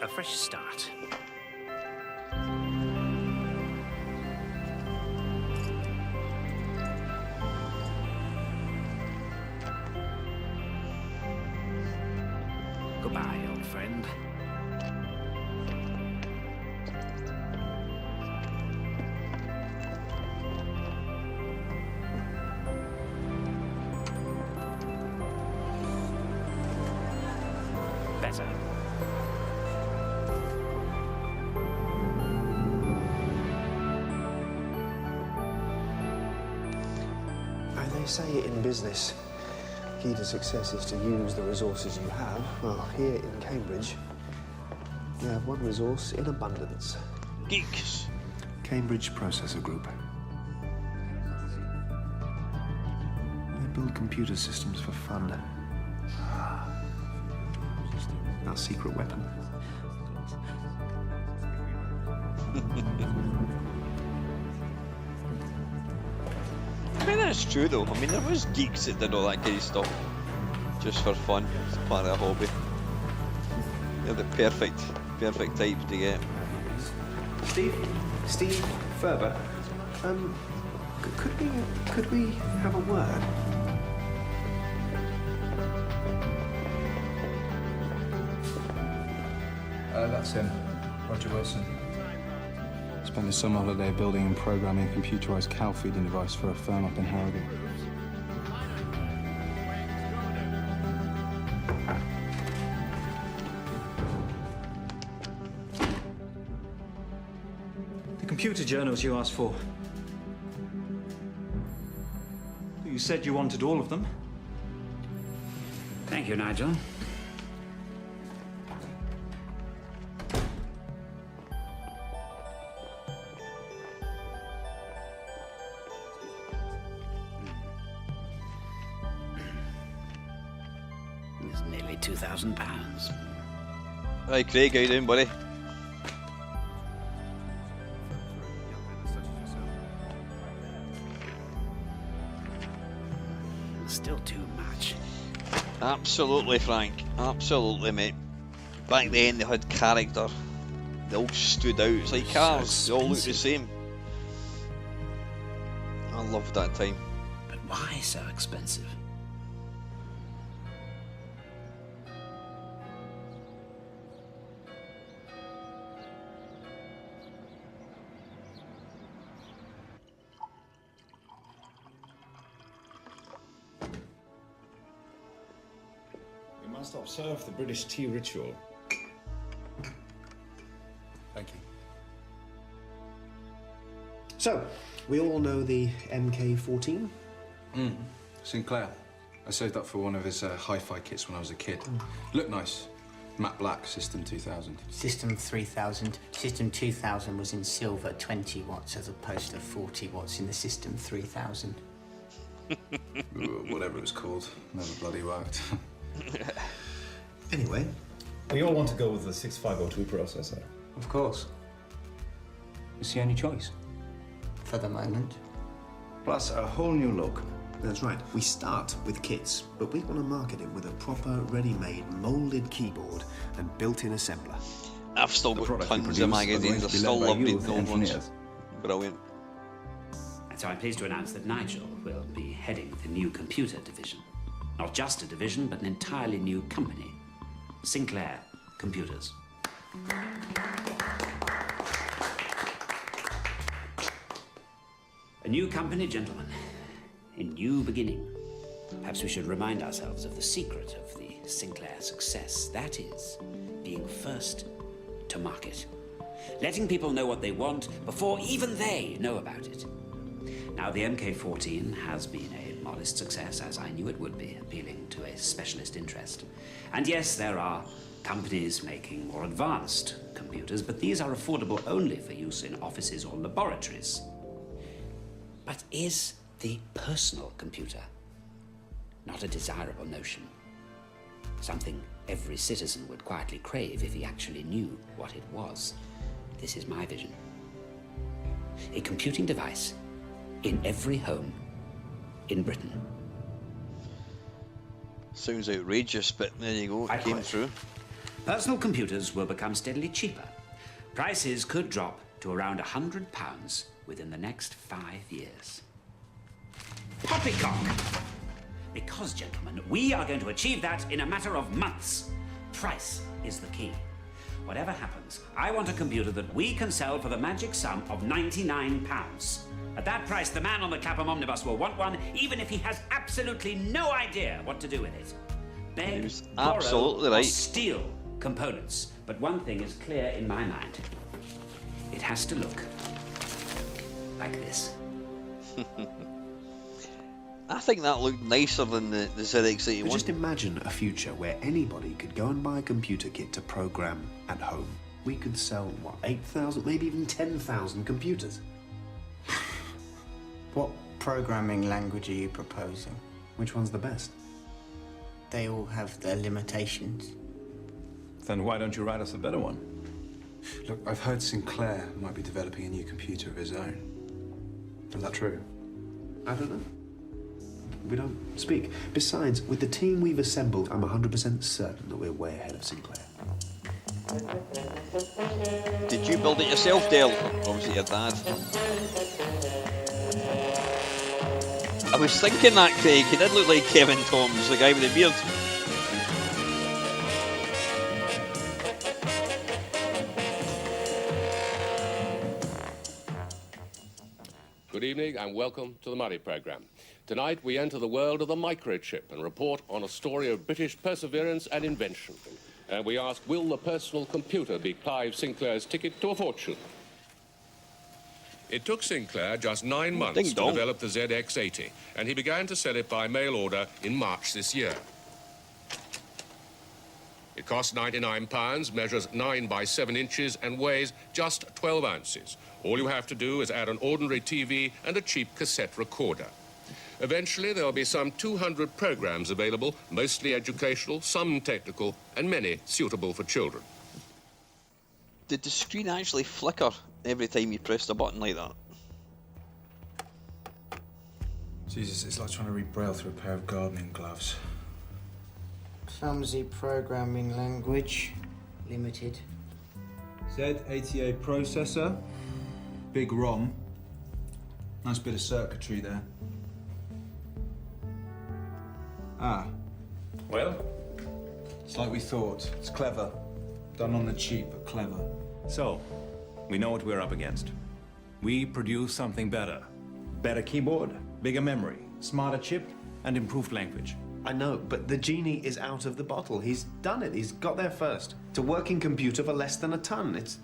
A fresh start. Goodbye, old friend. better. They say in business, key to success is to use the resources you have. Well, here in Cambridge, we have one resource in abundance. Geeks. Cambridge Processor Group. They build computer systems for fun. Our secret weapon. I mean, that's true though. I mean, there was geeks that did all that kind of stuff just for fun. It's part of a hobby. They're the perfect types to get. Steve Ferber. Could we have a word? That's him, Roger Wilson. Spent his summer holiday building and programming a computerized cow feeding device for a firm up in Harrogate. The computer journals you asked for. You said you wanted all of them. Thank you, Nigel. It's nearly £2,000. Hi Craig, how you doing, buddy? Still too much. Absolutely, Frank. Absolutely, mate. Back then they had character. They all stood out. It's like cars. They all look the same. I loved that time. But why so expensive? We must observe the British tea ritual. Thank you. So, we all know the MK14? Sinclair. I saved up for one of his hi-fi kits when I was a kid. Looked nice. Matte black, System 2000. System 3000. System 2000 was in silver, 20 watts, as opposed to 40 watts in the System 3000. Whatever it was called. Never bloody worked. Anyway. We all want to go with the 6502 processor. Of course. It's the only choice. For the moment. Plus a whole new look. That's right. We start with kits, but we want to market it with a proper, ready-made, moulded keyboard and built-in assembler. I've still got tons of magazines. I still love reading the old ones. Brilliant. And so I'm pleased to announce that Nigel will be heading the new computer division. Not just a division, but an entirely new company. Sinclair Computers. A new company, gentlemen. A new beginning. Perhaps we should remind ourselves of the secret of the Sinclair success. That is, being first to market. Letting people know what they want before even they know about it. Now, the MK14 has been a modest success, as I knew it would be, appealing to a specialist interest. And yes, there are companies making more advanced computers, but these are affordable only for use in offices or laboratories. But is the personal computer not a desirable notion? Something every citizen would quietly crave if he actually knew what it was. This is my vision. A computing device in every home in Britain. Sounds outrageous, but there you go, it came through. Personal computers will become steadily cheaper. Prices could drop to around £100 within the next 5 years. Poppycock! Because, gentlemen, we are going to achieve that in a matter of months. Price is the key. Whatever happens, I want a computer that we can sell for the magic sum of £99. At that price, the man on the Clapham omnibus will want one, even if he has absolutely no idea what to do with it. Beg, borrow, or steal components. But one thing is clear in my mind. It has to look like this. I think that looked nicer than the ZX81. But just imagine a future where anybody could go and buy a computer kit to program at home. We could sell, what, 8,000, maybe even 10,000 computers. What programming language are you proposing? Which one's the best? They all have their limitations. Then why don't you write us a better one? Look, I've heard Sinclair might be developing a new computer of his own. Is that true? I don't know. We don't speak. Besides, with the team we've assembled, I'm 100% certain that we're way ahead of Sinclair. Did you build it yourself, Dale? Obviously your dad. I was thinking that, Craig. He did look like Kevin Toms, the guy with the beard. Good evening and welcome to the Murray programme. Tonight we enter the world of the microchip and report on a story of British perseverance and invention. And we ask, will the personal computer be Clive Sinclair's ticket to a fortune? It took Sinclair just 9 months to develop the ZX80, and he began to sell it by mail order in March this year. It costs £99, measures 9 by 7 inches, and weighs just 12 ounces. All you have to do is add an ordinary TV and a cheap cassette recorder. Eventually, there will be some 200 programs available, mostly educational, some technical, and many suitable for children. Did the screen actually flicker every time you pressed a button like that? Jesus, it's like trying to read Braille through a pair of gardening gloves. Clumsy programming language. Limited. Z88 processor. Big ROM. Nice bit of circuitry there. Ah. Well? It's like we thought. It's clever. Done on the cheap, but clever. So, we know what we're up against. We produce something better. Better keyboard, bigger memory, smarter chip, and improved language. I know, but the genie is out of the bottle. He's done it. He's got there first. It's a working computer for less than a ton. It's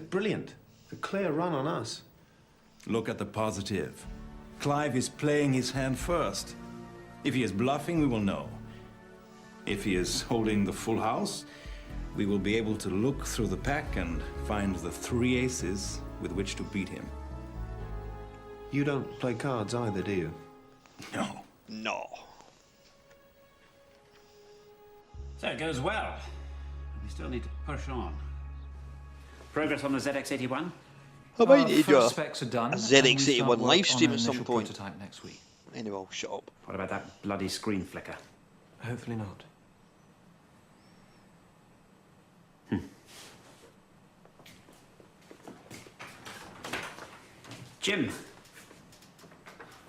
brilliant. A clear run on us. Look at the positive. Clive is playing his hand first. If he is bluffing, we will know. If he is holding the full house, we will be able to look through the pack and find the 3 aces with which to beat him. You don't play cards either, do you? No. No. So it goes well. We still need to push on. Progress on the ZX81? I might need to do first specs are done, a and we ZX81 start work live stream on at an some initial point. prototype next week. Anyway, I'll shut up. What about that bloody screen flicker? Hopefully not. Jim,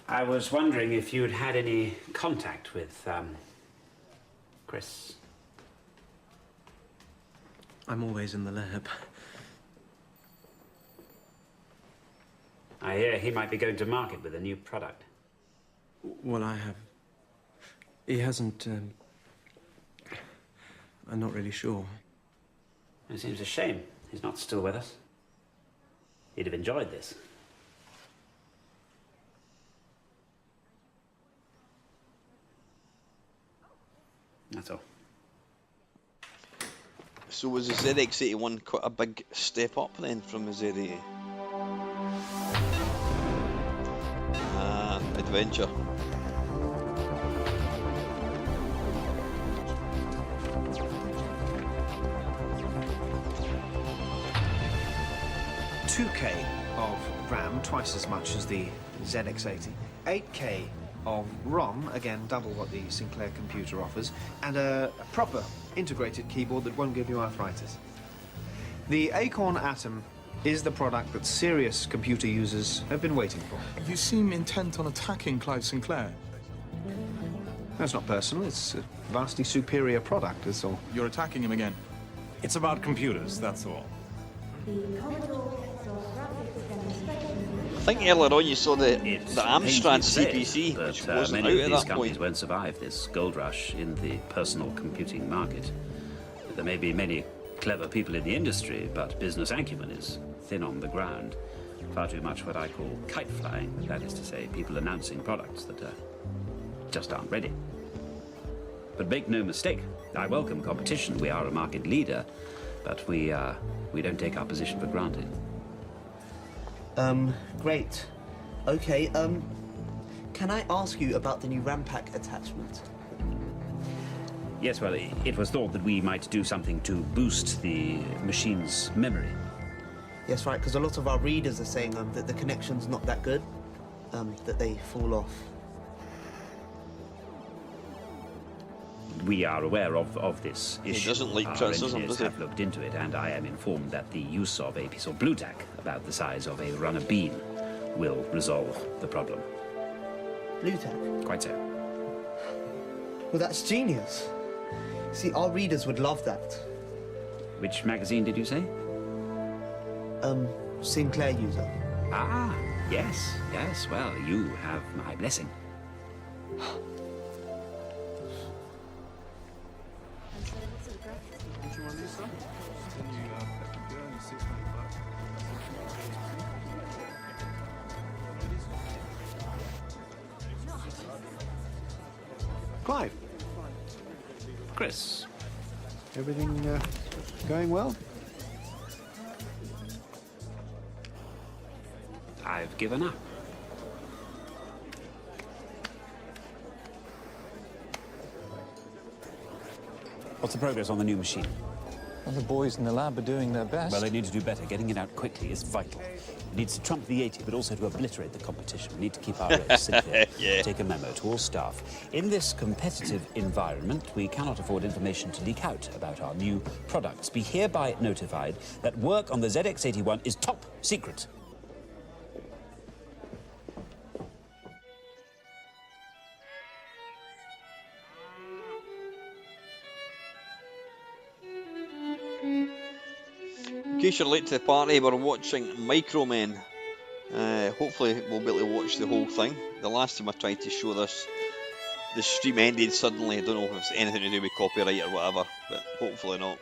I was wondering if you'd had any contact with, Chris. I'm always in the lab. I hear he might be going to market with a new product. Well, I have. He hasn't. I'm not really sure. It seems a shame he's not still with us. He'd have enjoyed this. That's all. So was the ZX81 quite a big step up then from the Z80? Adventure. $2K of RAM, twice as much as the ZX80. 8K of ROM, again double what the Sinclair computer offers, and a proper integrated keyboard that won't give you arthritis. The Acorn Atom is the product that serious computer users have been waiting for. You seem intent on attacking Clive Sinclair. That's not personal, it's a vastly superior product, that's all. You're attacking him again. It's about computers, that's all. I think earlier on you saw the Amstrad Painfully CPC, said, which but, wasn't many out of at these that companies point. won't survive this gold rush in the personal computing market. There may be many clever people in the industry, but business acumen is thin on the ground. Far too much what I call kite flying, that is to say, people announcing products that just aren't ready. But make no mistake, I welcome competition. We are a market leader, but we don't take our position for granted. Great. Okay, can I ask you about the new RAM pack attachment? Yes, well, it was thought that we might do something to boost the machine's memory. Yes, right, because a lot of our readers are saying that the connection's not that good, that they fall off. We are aware of this issue. He doesn't like Our criticism, engineers does he? have looked into it, and I am informed that the use of a piece of blue tack about the size of a runner bean will resolve the problem. Blue tack? Quite so. Well, that's genius. See, our readers would love that. Which magazine did you say? Sinclair User. Ah, yes, yes. Well, you have my blessing. Clive. Chris. Everything going well? I've given up. What's the progress on the new machine? Well, the boys in the lab are doing their best. Well, they need to do better. Getting it out quickly is vital. It needs to trump the 80, but also to obliterate the competition. We need to keep our rates Sinclair. Yeah. Take a memo to all staff. In this competitive environment, we cannot afford information to leak out about our new products. Be hereby notified that work on the ZX81 is top secret. In case you're late to the party, we're watching Micromen. Hopefully we'll be able to watch the whole thing. The last time I tried to show this, the stream ended suddenly. I don't know if it's anything to do with copyright or whatever, but hopefully not.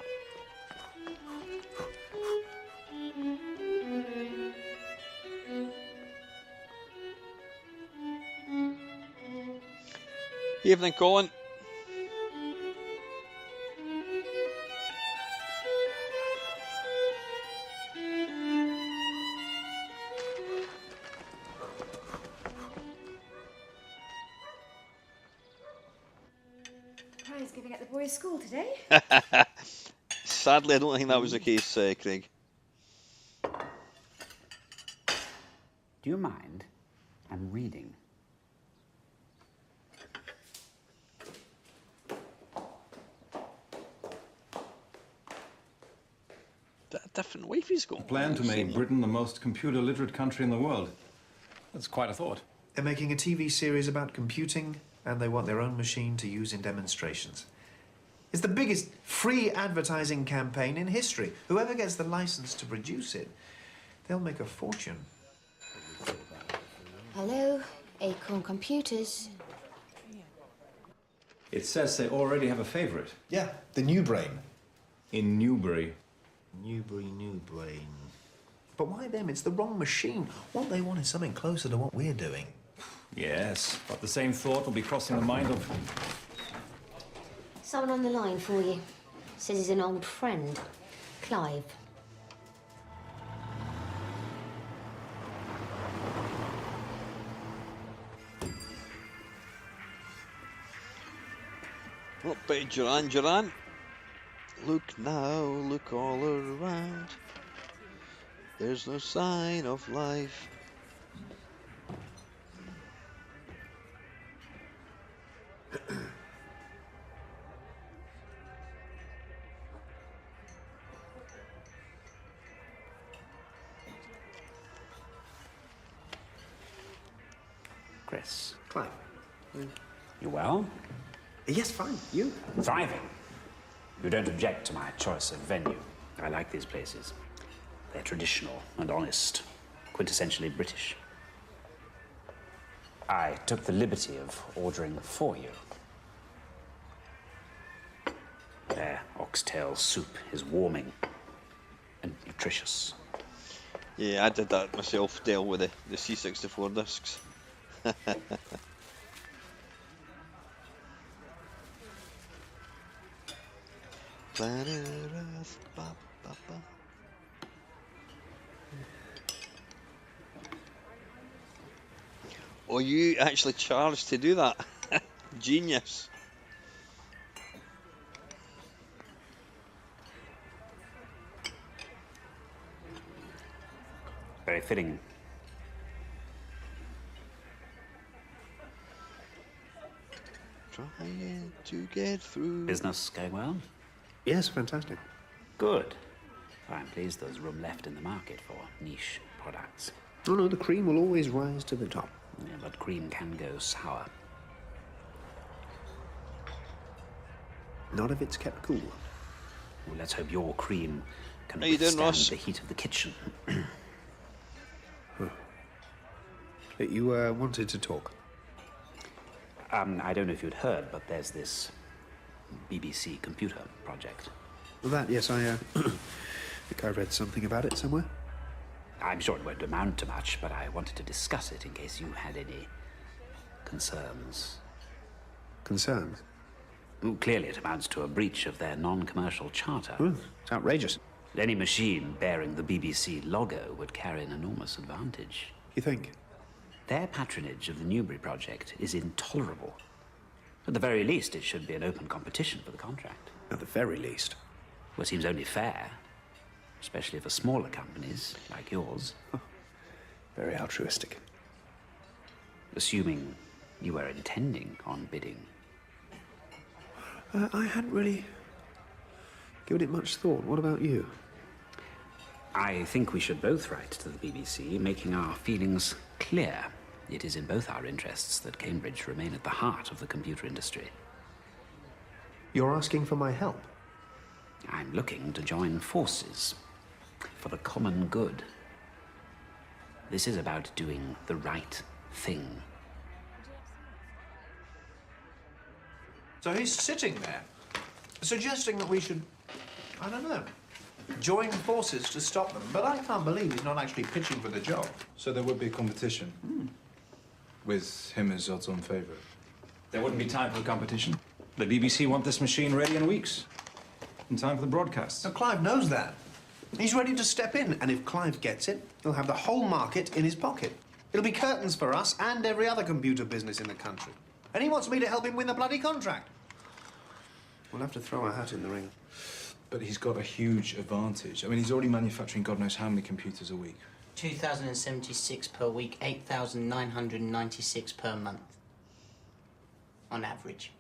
Evening, Colin. Prize giving at the boys' school today. Sadly, I don't think that was the case, Craig. Do you mind? I'm reading. A different wife he's got. Plan to make Britain the most computer literate country in the world. That's quite a thought. They're making a TV series about computing, and they want their own machine to use in demonstrations. It's the biggest free advertising campaign in history. Whoever gets the license to produce it, they'll make a fortune. Hello, Acorn Computers. It says they already have a favorite. Yeah, the new brain. In Newbury. Newbury, new brain. But why them? It's the wrong machine. What they want is something closer to what we're doing. Yes, but the same thought will be crossing the mind of... Someone on the line for you. Says he's an old friend. Clive. Oh, but Duran. Look now, look all around. There's no sign of life. Chris. Clive. You well? Yes, fine. You? Thriving. You don't object to my choice of venue. I like these places. They're traditional and honest, quintessentially British. I took the liberty of ordering for you. There, au oxtail soup is warming and nutritious. Yeah, I did that myself, Dale, with the C64 discs. Planet Earth, ba, ba, ba. Oh, you actually charged to do that? Genius. Very fitting. Trying to get through. Business going well? Yes, fantastic. Good. I'm pleased there's room left in the market for niche products. Oh no, the cream will always rise to the top. Yeah, but cream can go sour. Not if it's kept cool. Well, let's hope your cream can How you doing, withstand Ross? the heat of the kitchen. You wanted to talk. I don't know if you'd heard, but there's this BBC computer project. Well, that, yes, I think I read something about it somewhere. I'm sure it won't amount to much, but I wanted to discuss it in case you had any concerns. Concerns? Well, clearly it amounts to a breach of their non-commercial charter. It's outrageous. Any machine bearing the BBC logo would carry an enormous advantage. You think? Their patronage of the Newbury project is intolerable. At the very least, it should be an open competition for the contract. At the very least. Well, it seems only fair, especially for smaller companies like yours. Very altruistic. Assuming you were intending on bidding. I hadn't really given it much thought. What about you? I think we should both write to the BBC, making our feelings clear. It is in both our interests that Cambridge remain at the heart of the computer industry. You're asking for my help? I'm looking to join forces for the common good. This is about doing the right thing. So he's sitting there, suggesting that we should, I don't know, join forces to stop them. But I can't believe he's not actually pitching for the job. So there would be competition, with him as odds-on favourite. There wouldn't be time for competition. The BBC want this machine ready in weeks, in time for the broadcasts. Now, Clive knows that. He's ready to step in, and if Clive gets it, he'll have the whole market in his pocket. It'll be curtains for us and every other computer business in the country. And he wants me to help him win the bloody contract. We'll have to throw our hat in the ring. But he's got a huge advantage. I mean, he's already manufacturing God knows how many computers a week. 2,076 per week, 8,996 per month. On average.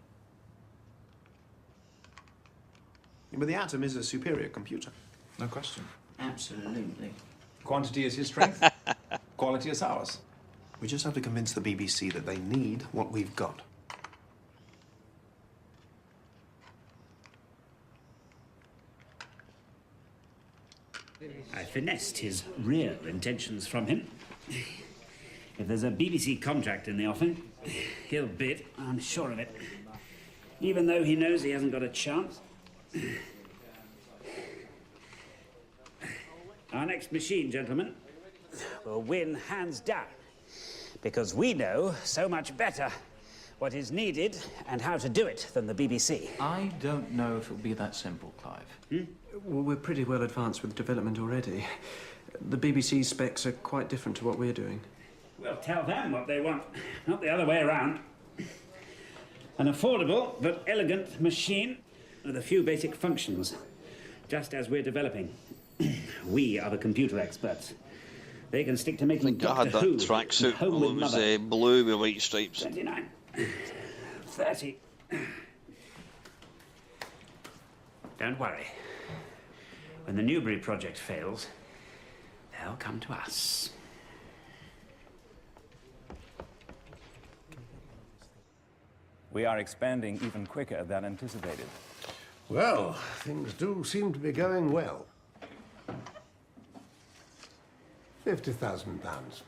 But the Atom is a superior computer. No question. Absolutely. Quantity is his strength. Quality is ours. We just have to convince the BBC that they need what we've got. I finessed his real intentions from him. If there's a BBC contract in the offing, he'll bid, I'm sure of it. Even though he knows he hasn't got a chance. Our next machine, gentlemen, will win hands down. Because we know so much better what is needed and how to do it than the BBC. I don't know if it'll be that simple, Clive. Well, we're pretty well advanced with development already. The BBC specs are quite different to what we're doing. Well, tell them what they want, not the other way around. An affordable but elegant machine with a few basic functions, just as we're developing. We are the computer experts. They can stick to making I had Doctor that Who tracksuit. and Home Well, with it was Mother. blue with white stripes. 29, 30. Don't worry. When the Newbury project fails, they'll come to us. We are expanding even quicker than anticipated. Well, things do seem to be going well. £50,000.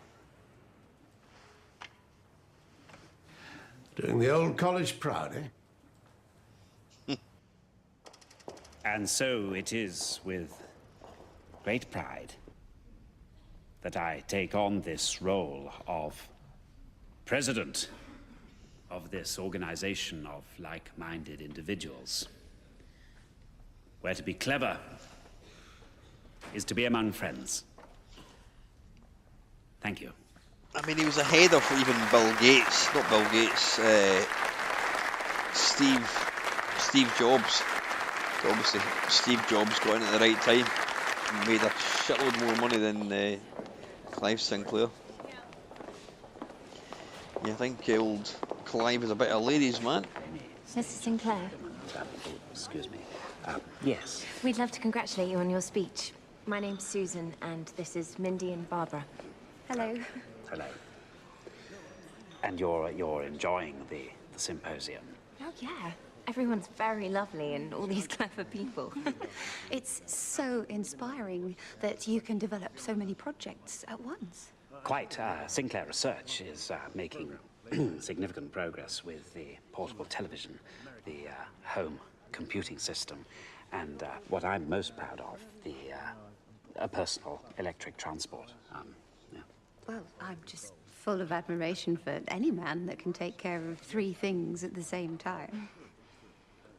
Doing the old college proud, eh? And so it is with great pride that I take on this role of president of this organization of like-minded individuals, where to be clever is to be among friends. Thank you. I mean, he was ahead of even Bill Gates, not Bill Gates, Steve Jobs. Obviously, Steve Jobs got in at the right time and made a shitload more money than Clive Sinclair. Yeah, I think old Clive is a bit of a ladies' man. Mrs. Sinclair, Excuse me. Yes. we'd love to congratulate you on your speech. My name's Susan, and this is Mindy and Barbara. Hello. Hello. And you're enjoying the symposium. Oh, yeah. Everyone's very lovely and all these clever people. It's so inspiring that you can develop so many projects at once. Quite. Sinclair Research is making significant progress with the portable television, the home computing system, and what I'm most proud of, the personal electric transport. Yeah. Well, I'm just full of admiration for any man that can take care of three things at the same time.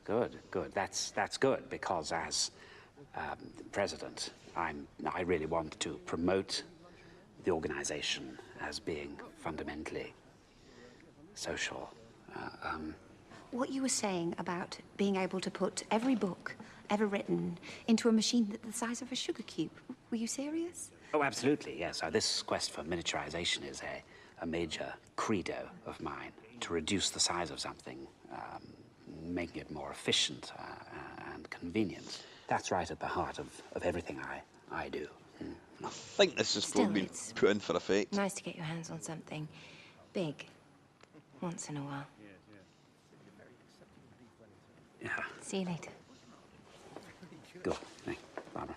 Good, good. That's good, because as president, I really want to promote the organization as being fundamentally social. What you were saying about being able to put every book ever written into a machine that's the size of a sugar cube, were you serious? Oh, absolutely, yes. This quest for miniaturization is a major credo of mine, to reduce the size of something, making it more efficient and convenient. That's right at the heart of everything I do. I think this is Still, probably it's put in for effect. nice to get your hands on something big once in a while. Yeah. See you later. Good. Thank you, Barbara.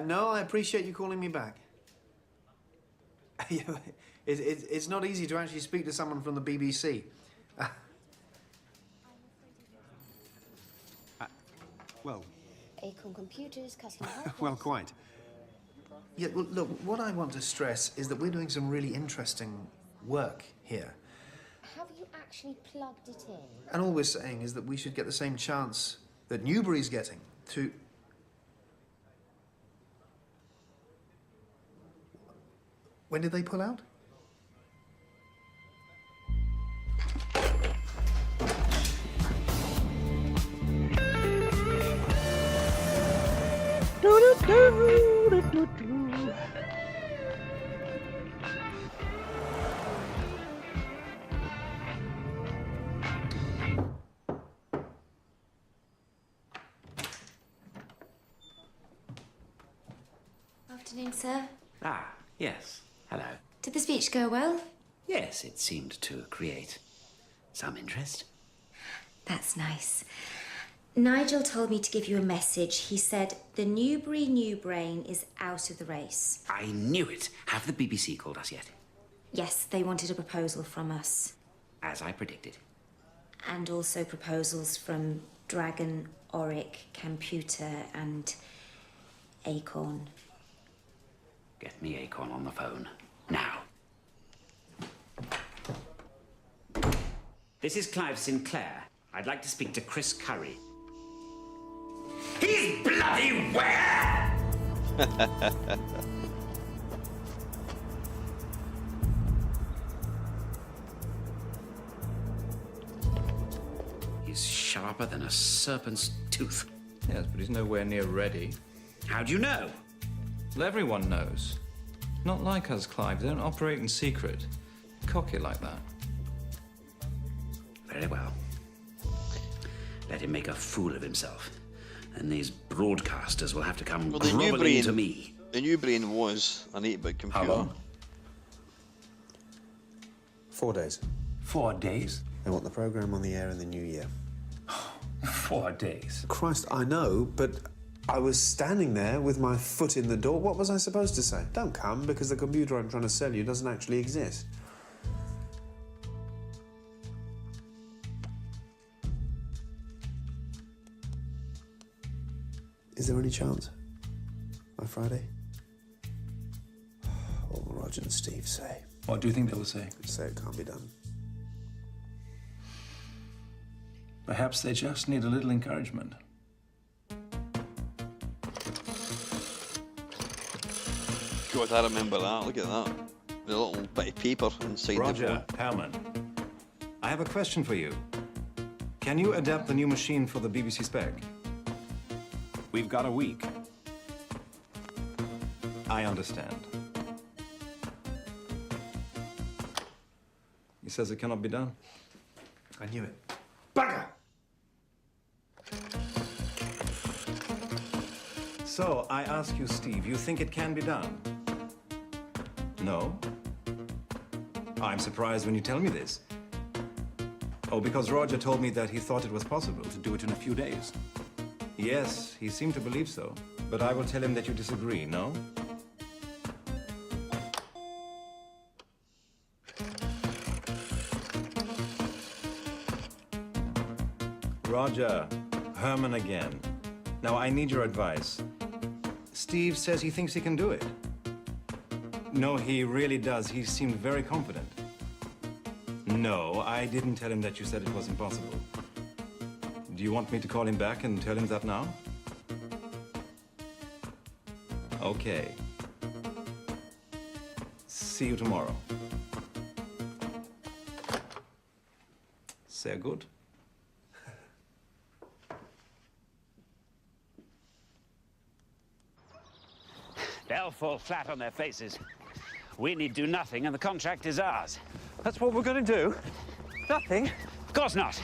No, I appreciate you calling me back. It's not easy to actually speak to someone from the BBC. Well, Acorn Computers, customer help. well, quite. Yeah, well, look, what I want to stress is that we're doing some really interesting work here. Have you actually plugged it in? And all we're saying is that we should get the same chance that Newbury's getting to... When did they pull out? Afternoon, sir. Ah, yes. Hello. Did the speech go well? Yes, it seemed to create some interest. That's nice. Nigel told me to give you a message. He said the Newbury New Brain is out of the race. I knew it. Have the BBC called us yet? Yes, they wanted a proposal from us. As I predicted. And also proposals from Dragon, Auric, Computer and Acorn. Get me Acorn on the phone. Now. This is Clive Sinclair. I'd like to speak to Chris Curry. He's bloody where? He's sharper than a serpent's tooth. Yes, but he's nowhere near ready. How do you know? Well, everyone knows. Not like us, Clive. They don't operate in secret. Cocky like that. Very well. Let him make a fool of himself. And these broadcasters will have to come groveling to me. The New Brain was an 8-bit computer. How long? 4 days. 4 days? They want the programme on the air in the new year. 4 days? Christ, I know, but I was standing there with my foot in the door. What was I supposed to say? Don't come, because the computer I'm trying to sell you doesn't actually exist. Is there any chance? By Friday? What will Roger and Steve say? What do you think they will say? Say it can't be done. Perhaps they just need a little encouragement. God, I remember that. Look at that. The little bit of paper inside the Roger, phone. Herman, I have a question for you. Can you adapt the new machine for the BBC spec? We've got a week. I understand. He says it cannot be done. I knew it. Bugger! So, I ask you, Steve, you think it can be done? No? I'm surprised when you tell me this. Oh, because Roger told me that he thought it was possible to do it in a few days. Yes, he seemed to believe so. But I will tell him that you disagree, no? Roger, Herman again. Now, I need your advice. Steve says he thinks he can do it. No, he really does. He seemed very confident. No, I didn't tell him that you said it was impossible. Do you want me to call him back and tell him that now? Okay. See you tomorrow. Sehr gut. They'll fall flat on their faces. We need do nothing, and the contract is ours. That's what we're going to do? Nothing? Of course not.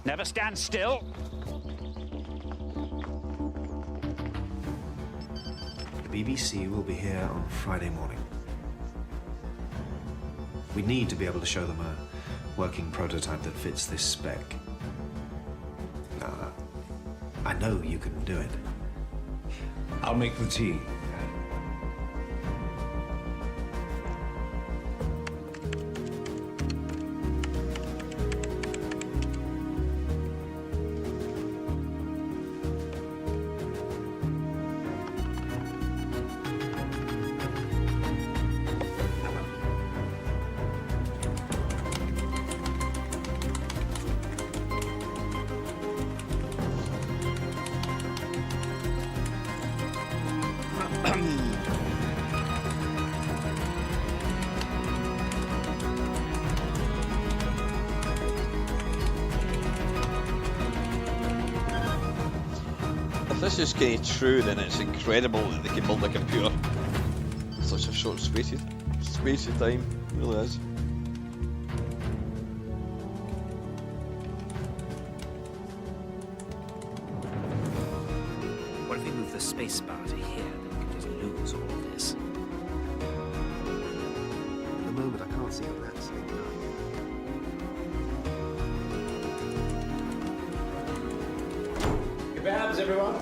Never stand still. The BBC will be here on Friday morning. We need to be able to show them a working prototype that fits this spec. I know you can do it. I'll make the tea. If this is kind of true, then it's incredible that they can build a computer in such a short space of time. It really is. What if we move the space bar to here, then we can just lose all of this? At the moment, I can't see how that's being done. Your babs, everyone.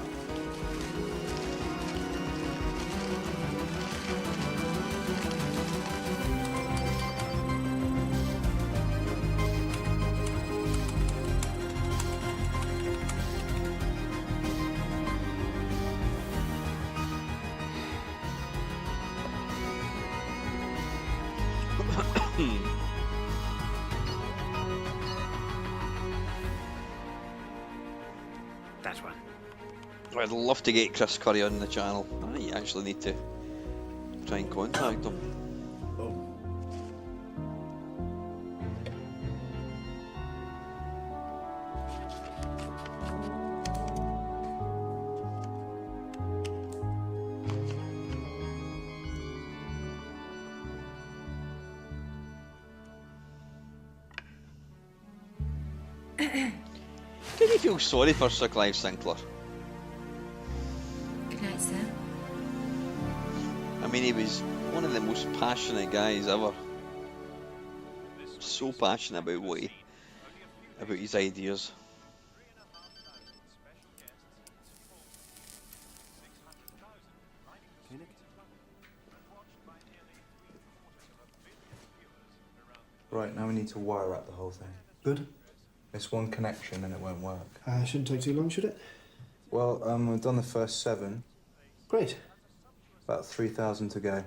That one. I'd love to get Chris Curry on the channel. I actually need to try and contact him. Did you feel sorry for Sir Clive Sinclair? Good night, sir. I mean, he was one of the most passionate guys ever. So passionate about about his ideas. Right, now we need to wire up the whole thing. Good. It's one connection and it won't work. Shouldn't take too long, should it? Well, we've done the first 7. Great. About 3,000 to go.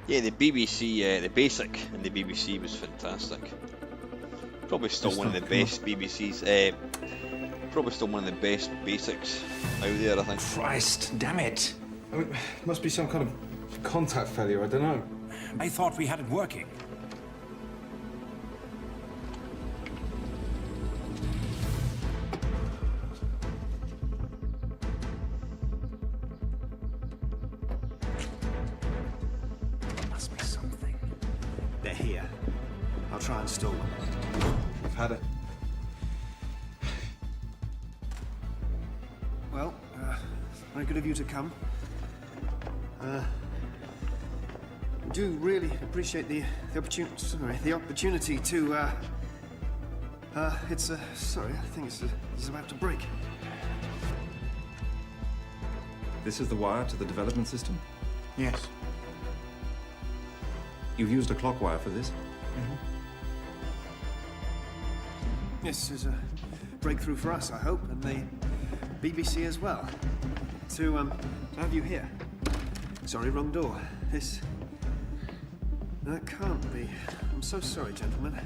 Yeah, the BBC, the basic in the BBC was fantastic. Probably still one of the best BBCs. Probably still one of the best basics out there, I think. Christ, damn it! I mean, must be some kind of contact failure, I don't know. I thought we had it working. Must be something. They're here. I'll try and stall them. We've had it. Well, very good of you to come. I do really appreciate the opportunity to, sorry, I think it's about to break. This is the wire to the development system? Yes. You've used a clock wire for this? This is a breakthrough for us, I hope, and the BBC as well. To have you here. Sorry, wrong door. That can't be. I'm so sorry, gentlemen.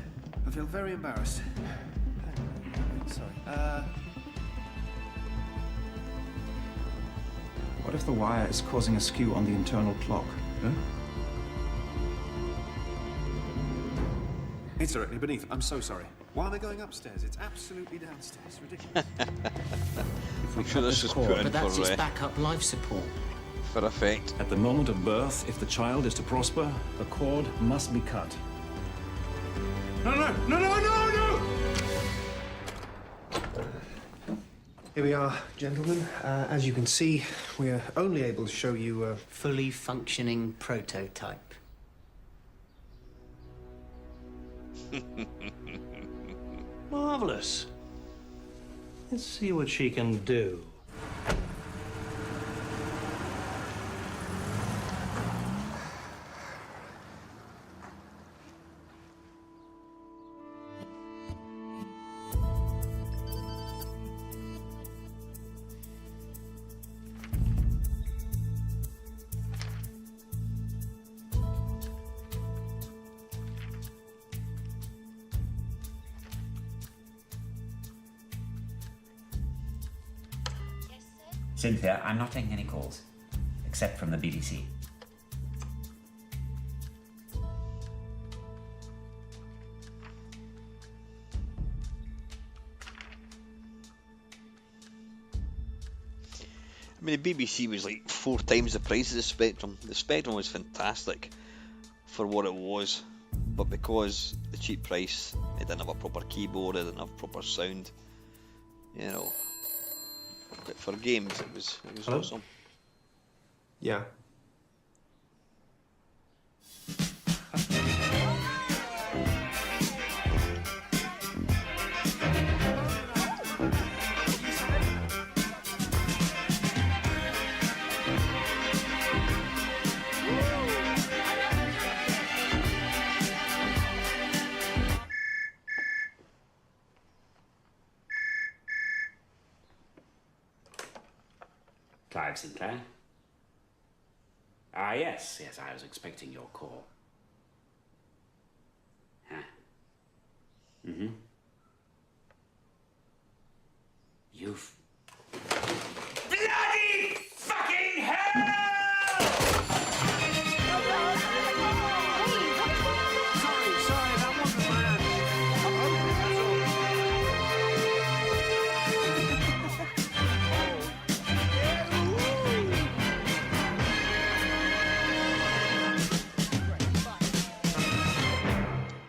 I feel very embarrassed. Sorry. What if the wire is causing a skew on the internal clock? Huh? It's directly beneath. I'm so sorry. Why am I going upstairs? It's absolutely downstairs. Ridiculous. I'm sure this is put in But that's its for backup life support. effect. At the moment of birth, if the child is to prosper, the cord must be cut. No! Here we are, gentlemen. As you can see, we are only able to show you a fully functioning prototype. Marvelous. Let's see what she can do. Cynthia, I'm not taking any calls, except from the BBC. I mean, the BBC was like 4 times the price of the Spectrum. The Spectrum was fantastic for what it was, but because the cheap price, it didn't have a proper keyboard, it didn't have proper sound, you know. But for games, it was Hello? awesome. Yeah. Clive Sinclair? Ah, yes, I was expecting your call. Huh. Mm-hmm. You've... Bloody fucking hell! Sorry, that wasn't bad. I'm hoping that's all.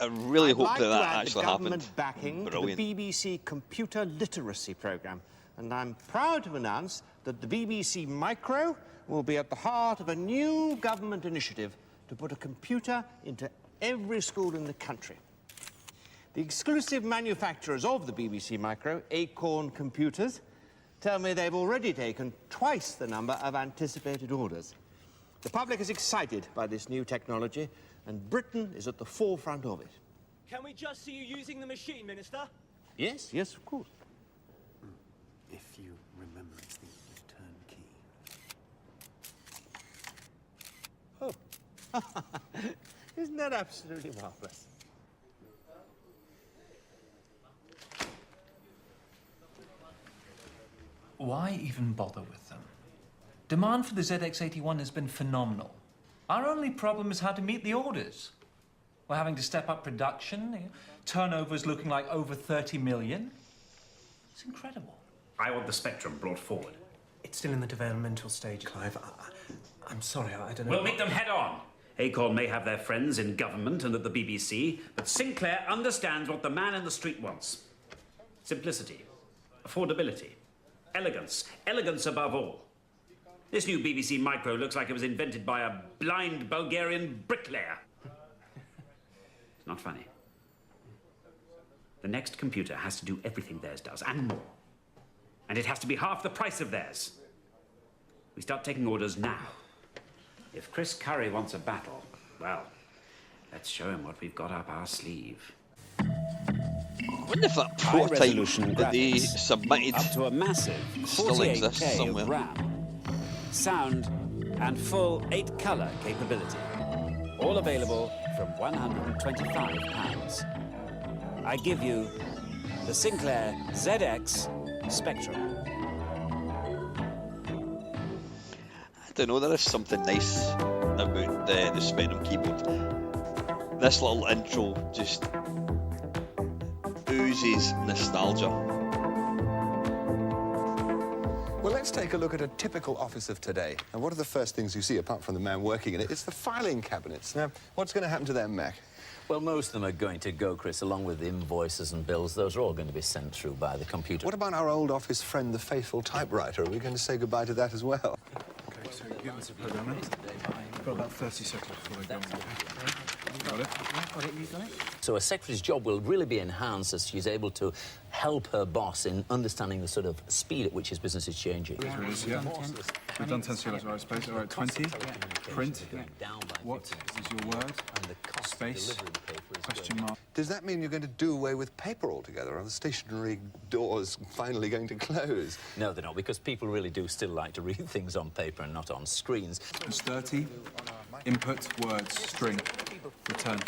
I really hope like that to that add actually the government happened. backing Brilliant. to the BBC computer literacy programme. and I'm proud to announce that the BBC Micro will be at the heart of a new government initiative to put a computer into every school in the country. The exclusive manufacturers of the BBC Micro, Acorn Computers, tell me they've already taken twice the number of anticipated orders. The public is excited by this new technology, and Britain is at the forefront of it. Can we just see you using the machine, Minister? Yes, yes, of course. If you remember it's the return key. Oh. Isn't that absolutely marvellous? Why even bother with them? Demand for the ZX81 has been phenomenal. Our only problem is how to meet the orders. We're having to step up production. Turnover's looking like over 30 million. It's incredible. I want the Spectrum brought forward. It's still in the developmental stage, Clive. I'm sorry, I don't know. We'll meet them head on. Acorn may have their friends in government and at the BBC, but Sinclair understands what the man in the street wants. Simplicity, affordability, elegance. Elegance above all. This new BBC Micro looks like it was invented by a blind Bulgarian bricklayer. It's not funny. The next computer has to do everything theirs does, and more. And it has to be half the price of theirs. We start taking orders now. If Chris Curry wants a battle, well, let's show him what we've got up our sleeve. I wonder if that prototype that they submitted up to a massive still exists 48K somewhere. of RAM, sound, and full 8-colour capability. All available from £125. I give you the Sinclair ZX Spectrum. I don't know, there is something nice about the Spectrum keyboard. This little intro just oozes nostalgia. Well, let's take a look at a typical office of today. And what are the first things you see, apart from the man working in it? It's the filing cabinets. Now, what's going to happen to them, Mac? Well, most of them are going to go, Chris, along with invoices and bills. Those are all going to be sent through by the computer. What about our old office friend, the faithful typewriter? Are we going to say goodbye to that as well? Okay, so give us a program now. We've got about 30 seconds before we go on. Got it? Got it, you got it? So a secretary's job will really be enhanced as she's able to help her boss in understanding the sort of speed at which his business is changing. Yeah. We've done 10 CLS, right, space. All right, 20. Print. What is your word? Space. Question mark. Does that mean you're going to do away with paper altogether? Are the stationery doors finally going to close? No, they're not, because people really do still like to read things on paper and not on screens. It's 30. Input, words, string. Return.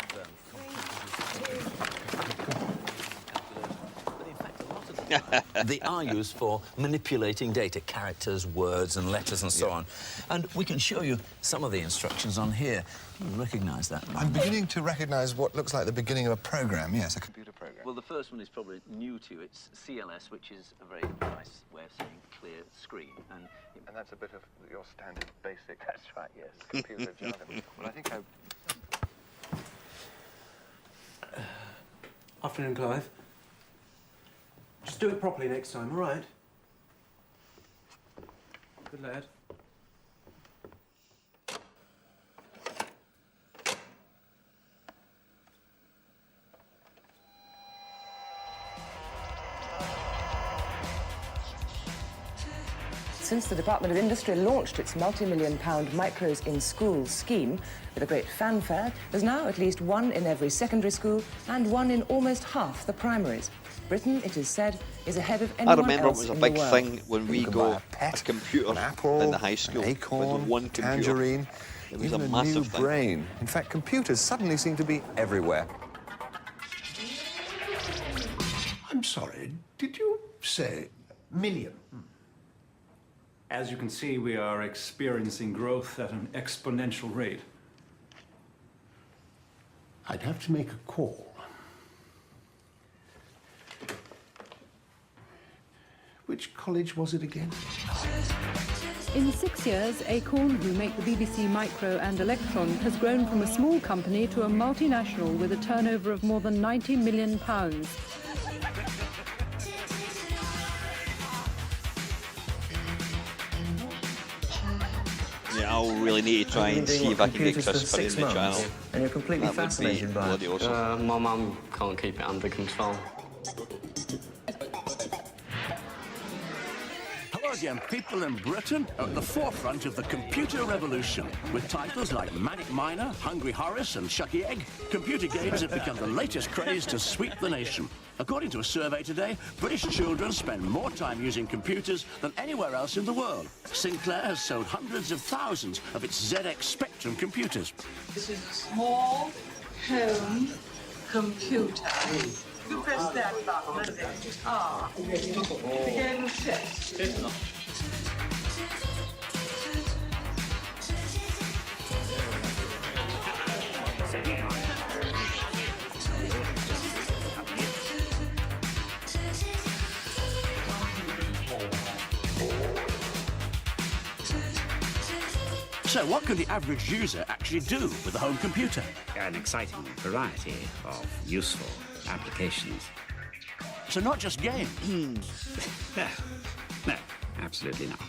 They are used for manipulating data, characters, words and letters and so on. And we can show you some of the instructions on here. You recognise that? I'm beginning to recognise what looks like the beginning of a program, yes, a computer program. Well, the first one is probably new to you. It's CLS, which is a very nice way of saying clear screen. And that's a bit of your standard basic... That's right, yes, computer jargon. Well, I think Afternoon, Clive. Just do it properly next time, all right? Good lad. Since the Department of Industry launched its multi-million-pound Micros in Schools scheme with a great fanfare, there's now at least one in every secondary school and one in almost half the primaries. Britain, it is said, is ahead of anyone else in the world. I remember it was a big thing when we got a computer an apple, in the high school. An acorn, one computer. tangerine, It was even a a massive new thing. brain. In fact, computers suddenly seem to be everywhere. I'm sorry, did you say million? As you can see, we are experiencing growth at an exponential rate. I'd have to make a call. Which college was it again? In 6 years, Acorn, who make the BBC Micro and Electron, has grown from a small company to a multinational with a turnover of more than £90 million. I'll really need to try and see if I can get Chris put in the channel. And you're completely That would be fascinated by bloody it. awesome. My mum can't keep it under control. Hello again, people in Britain are at the forefront of the computer revolution. With titles like Manic Miner, Hungry Horace and Shucky Egg, computer games have become the latest craze to sweep the nation. According to a survey today, British children spend more time using computers than anywhere else in the world. Sinclair has sold hundreds of thousands of its ZX Spectrum computers. This is a small home computer. You press that button and then the game is set. So what can the average user actually do with a home computer? An exciting variety of useful applications. So not just games? No, absolutely not.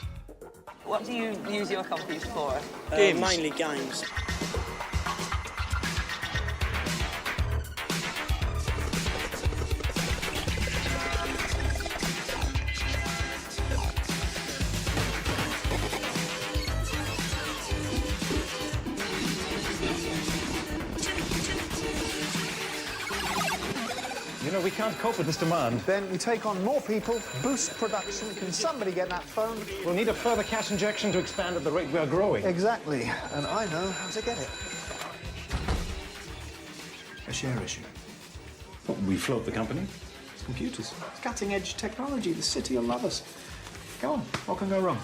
What do you use your computer for? Games. Mainly games. You know, we can't cope with this demand. Then we take on more people, boost production. Can somebody get that phone? We'll need a further cash injection to expand at the rate we are growing. Exactly. And I know how to get it. A share issue. We float the company. It's computers. It's cutting-edge technology. The city will love us. Go on. What can go wrong?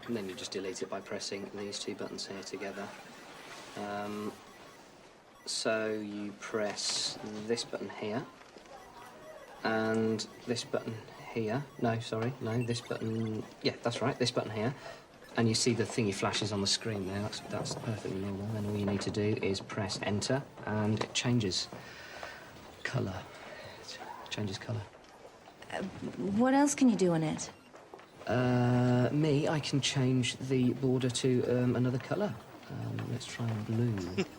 And then you just delete it by pressing these two buttons here together. So you press this button here, and this button here. No, sorry, no, this button. Yeah, that's right, this button here. And you see the thingy flashes on the screen there. That's perfectly normal. Then all you need to do is press Enter, and it changes colour. It changes colour. What else can you do on it? I can change the border to another colour. Let's try blue.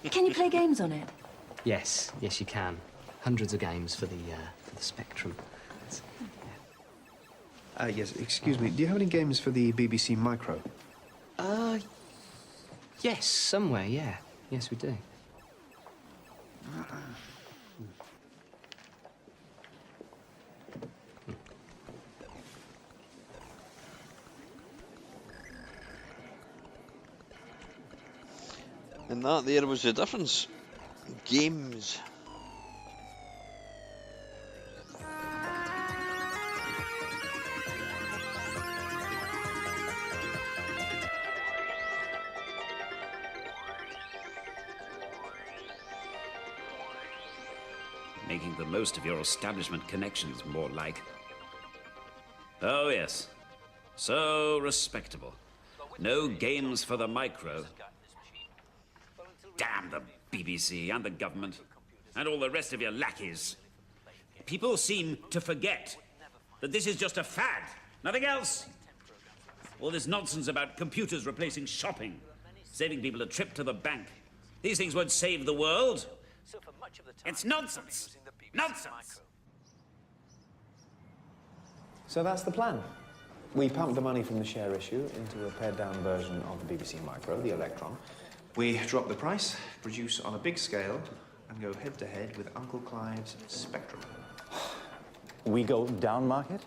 Can you play games on it? Yes, you can. Hundreds of games for the Spectrum. Yes, excuse me. Do you have any games for the BBC Micro? Yes, somewhere, yeah. Yes, we do. And that there was the difference. Games. Making the most of your establishment connections, more like. Oh, yes. So respectable. No games for the micro. Damn the BBC and the government and all the rest of your lackeys. People seem to forget that this is just a fad, nothing else. All this nonsense about computers replacing shopping, saving people a trip to the bank. These things won't save the world. It's nonsense. Nonsense. So that's the plan. We pump the money from the share issue into a pared-down version of the BBC Micro, the Electron. We drop the price, produce on a big scale, and go head-to-head with Uncle Clive's Spectrum. We go down market?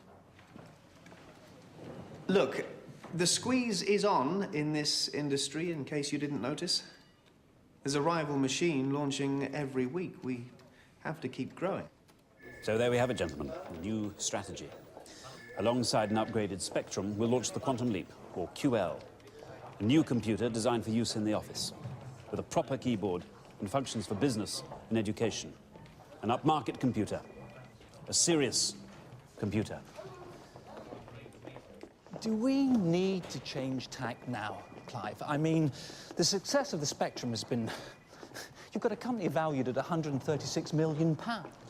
Look, the squeeze is on in this industry, in case you didn't notice. There's a rival machine launching every week. We have to keep growing. So there we have it, gentlemen. A new strategy. Alongside an upgraded Spectrum, we'll launch the Quantum Leap, or QL. A new computer designed for use in the office. with a proper keyboard and functions for business and education. An upmarket computer. A serious computer. Do we need to change tack now, Clive? I mean, the success of the Spectrum has been... You've got a company valued at £136 million.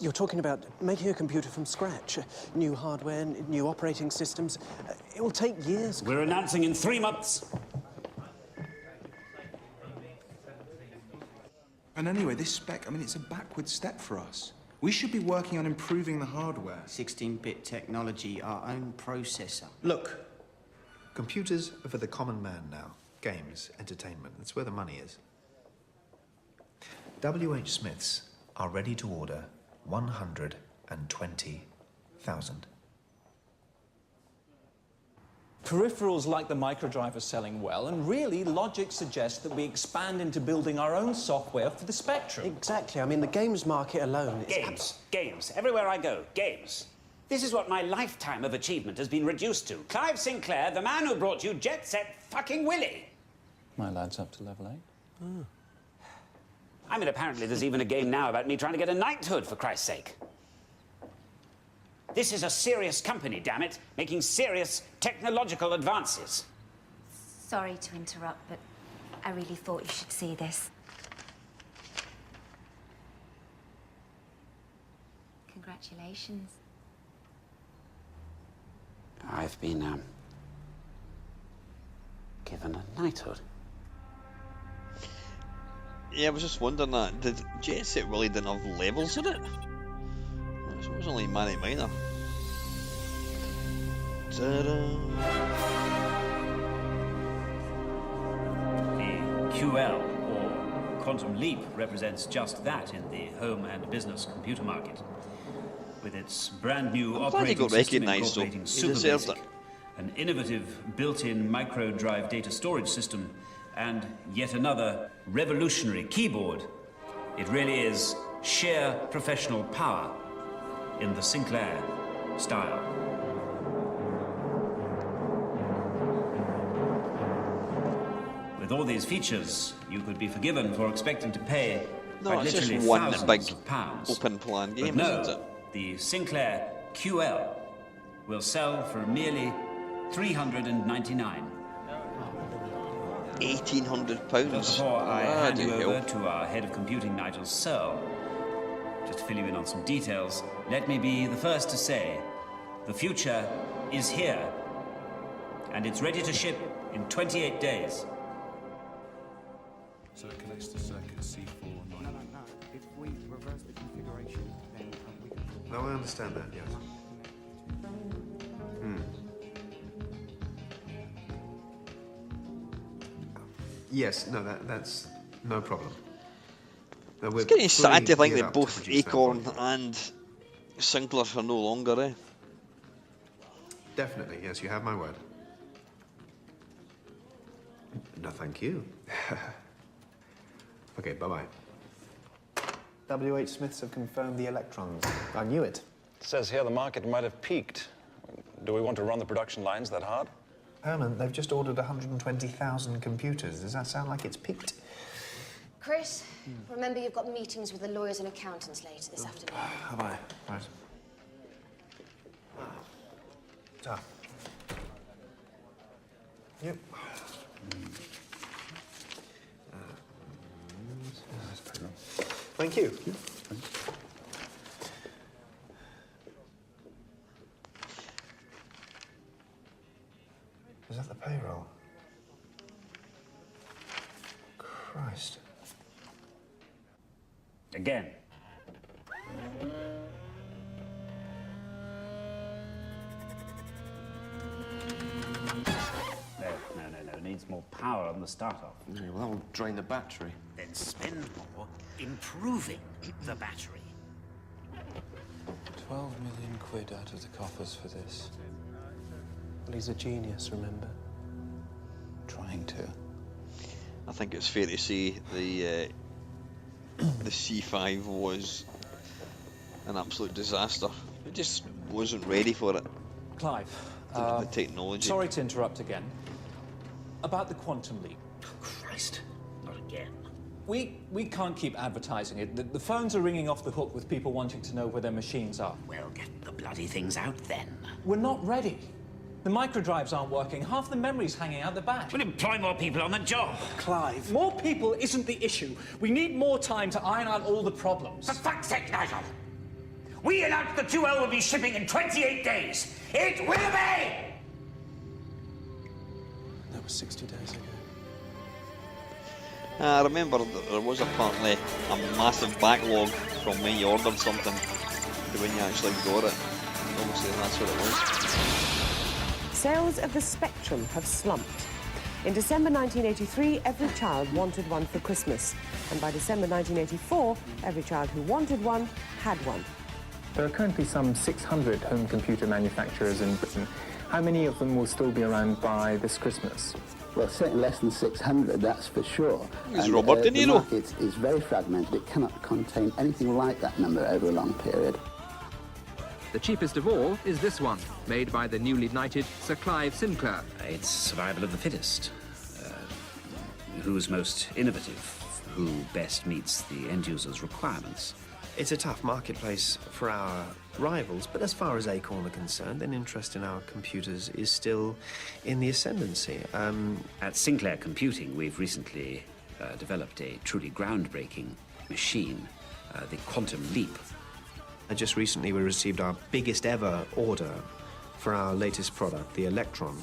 You're talking about making a computer from scratch. New hardware, new operating systems. It will take years. We're announcing in 3 months. And anyway, this spec, I mean, it's a backward step for us. We should be working on improving the hardware. 16-bit technology, our own processor. Look, computers are for the common man now. Games, entertainment, that's where the money is. W.H. Smiths are ready to order 120,000. Peripherals like the microdrive are selling well, and really, logic suggests that we expand into building our own software for the Spectrum. Exactly. I mean, the games market alone is... Games. Everywhere I go, games. This is what my lifetime of achievement has been reduced to. Clive Sinclair, the man who brought you Jet Set fucking Willy. My lad's up to level 8. Oh. I mean, apparently there's even a game now about me trying to get a knighthood, for Christ's sake. This is a serious company, damn it, making serious technological advances. Sorry to interrupt, but I really thought you should see this. Congratulations. I've been, given a knighthood. Yeah, I was just wondering that. Did Jet Set Willy didn't have levels in it? It was only Manic Miner. Ta-da. The QL, or Quantum Leap, represents just that in the home and business computer market. With its brand new operating system incorporating SuperBasic, an innovative built-in micro-drive data storage system, and yet another revolutionary keyboard, it really is sheer professional power in the Sinclair style. With all these features, you could be forgiven for expecting to pay quite it's literally just one thousands big of pounds. open plan But game, no, isn't it? the Sinclair QL will sell for merely $399. £1,800. Before I hand you Bloody over hell. to our head of computing, Nigel Searle, just to fill you in on some details, let me be the first to say the future is here, and it's ready to ship in 28 days. So it connects to circuit C4. No. If we reverse the configuration, then we can... No, I understand that, yes. Yes, no, that's no problem. No, It's getting sad to think geared that up to both produce that Acorn one. and Sinclair are no longer, eh? Definitely, yes, you have my word. No, thank you. Okay, bye-bye. W.H. Smiths have confirmed the electrons. I knew it. It says here the market might have peaked. Do we want to run the production lines that hard? Herman, they've just ordered 120,000 computers. Does that sound like it's peaked? Chris, remember you've got meetings with the lawyers and accountants later this afternoon. Have I? Right. Ah. Yep. Thank you. Is that the payroll? Christ. Again. No. Needs more power on the start-off. Yeah, well, that will drain the battery. Then spend more improving the battery. 12 million quid out of the coffers for this. Well, he's a genius, remember? Trying to. I think it's fair to say the C5 was an absolute disaster. It just wasn't ready for it. Clive, The technology. sorry to interrupt again. About the quantum leap. Christ, not again. We can't keep advertising it. The phones are ringing off the hook with people wanting to know where their machines are. Well, get the bloody things out then. We're not ready. The microdrives aren't working. Half the memory's hanging out the back. We'll employ more people on the job. Clive, more people isn't the issue. We need more time to iron out all the problems. For fuck's sake, Nigel! We announced the QL will be shipping in 28 days. It will be! That was 60 days ago. I remember that there was apparently a massive backlog from when you ordered something to when you actually got it. Obviously, that's what it was. Sales of the Spectrum have slumped. In December 1983, every child wanted one for Christmas. And by December 1984, every child who wanted one had one. There are currently some 600 home computer manufacturers in Britain. How many of them will still be around by this Christmas? Well, certainly less than 600, that's for sure. It's Robert De Niro. The market is very fragmented. It cannot contain anything like that number over a long period. The cheapest of all is this one, made by the newly knighted Sir Clive Sinclair. It's survival of the fittest. Who's most innovative? Who best meets the end user's requirements? It's a tough marketplace for our rivals, but as far as Acorn are concerned, then interest in our computers is still in the ascendancy. At Sinclair Computing, we've recently developed a truly groundbreaking machine, the Quantum Leap. Just recently we received our biggest ever order for our latest product, the Electron.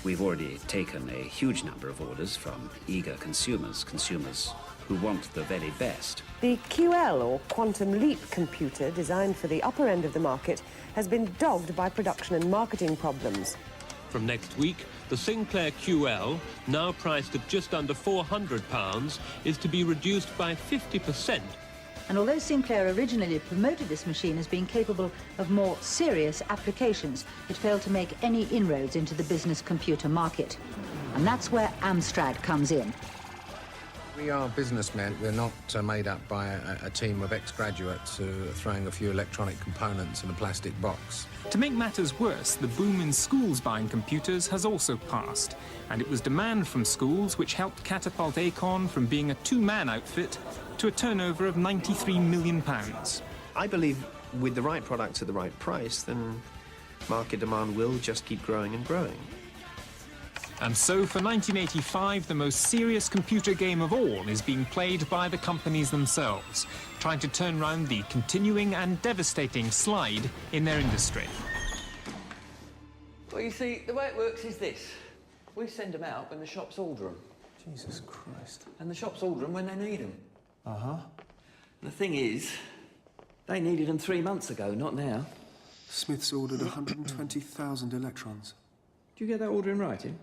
We've already taken a huge number of orders from eager consumers who want the very best. The QL, or Quantum Leap computer, designed for the upper end of the market, has been dogged by production and marketing problems. From next week, the Sinclair QL, now priced at just under £400, is to be reduced by 50%. And although Sinclair originally promoted this machine as being capable of more serious applications, it failed to make any inroads into the business computer market. And that's where Amstrad comes in. We are businessmen. We're not made up by a team of ex-graduates who are throwing a few electronic components in a plastic box. To make matters worse, the boom in schools buying computers has also passed, and it was demand from schools which helped catapult Acorn from being a two-man outfit to a turnover of £93 million. I believe with the right products at the right price, then market demand will just keep growing and growing. And so for 1985, the most serious computer game of all is being played by the companies themselves, trying to turn round the continuing and devastating slide in their industry. Well, you see, the way it works is this. We send them out when the shops order them. Jesus Christ. And the shops order them when they need them. Uh-huh. The thing is, they needed them 3 months ago, not now. Smith's ordered 120,000 electrons. Do you get that order in writing?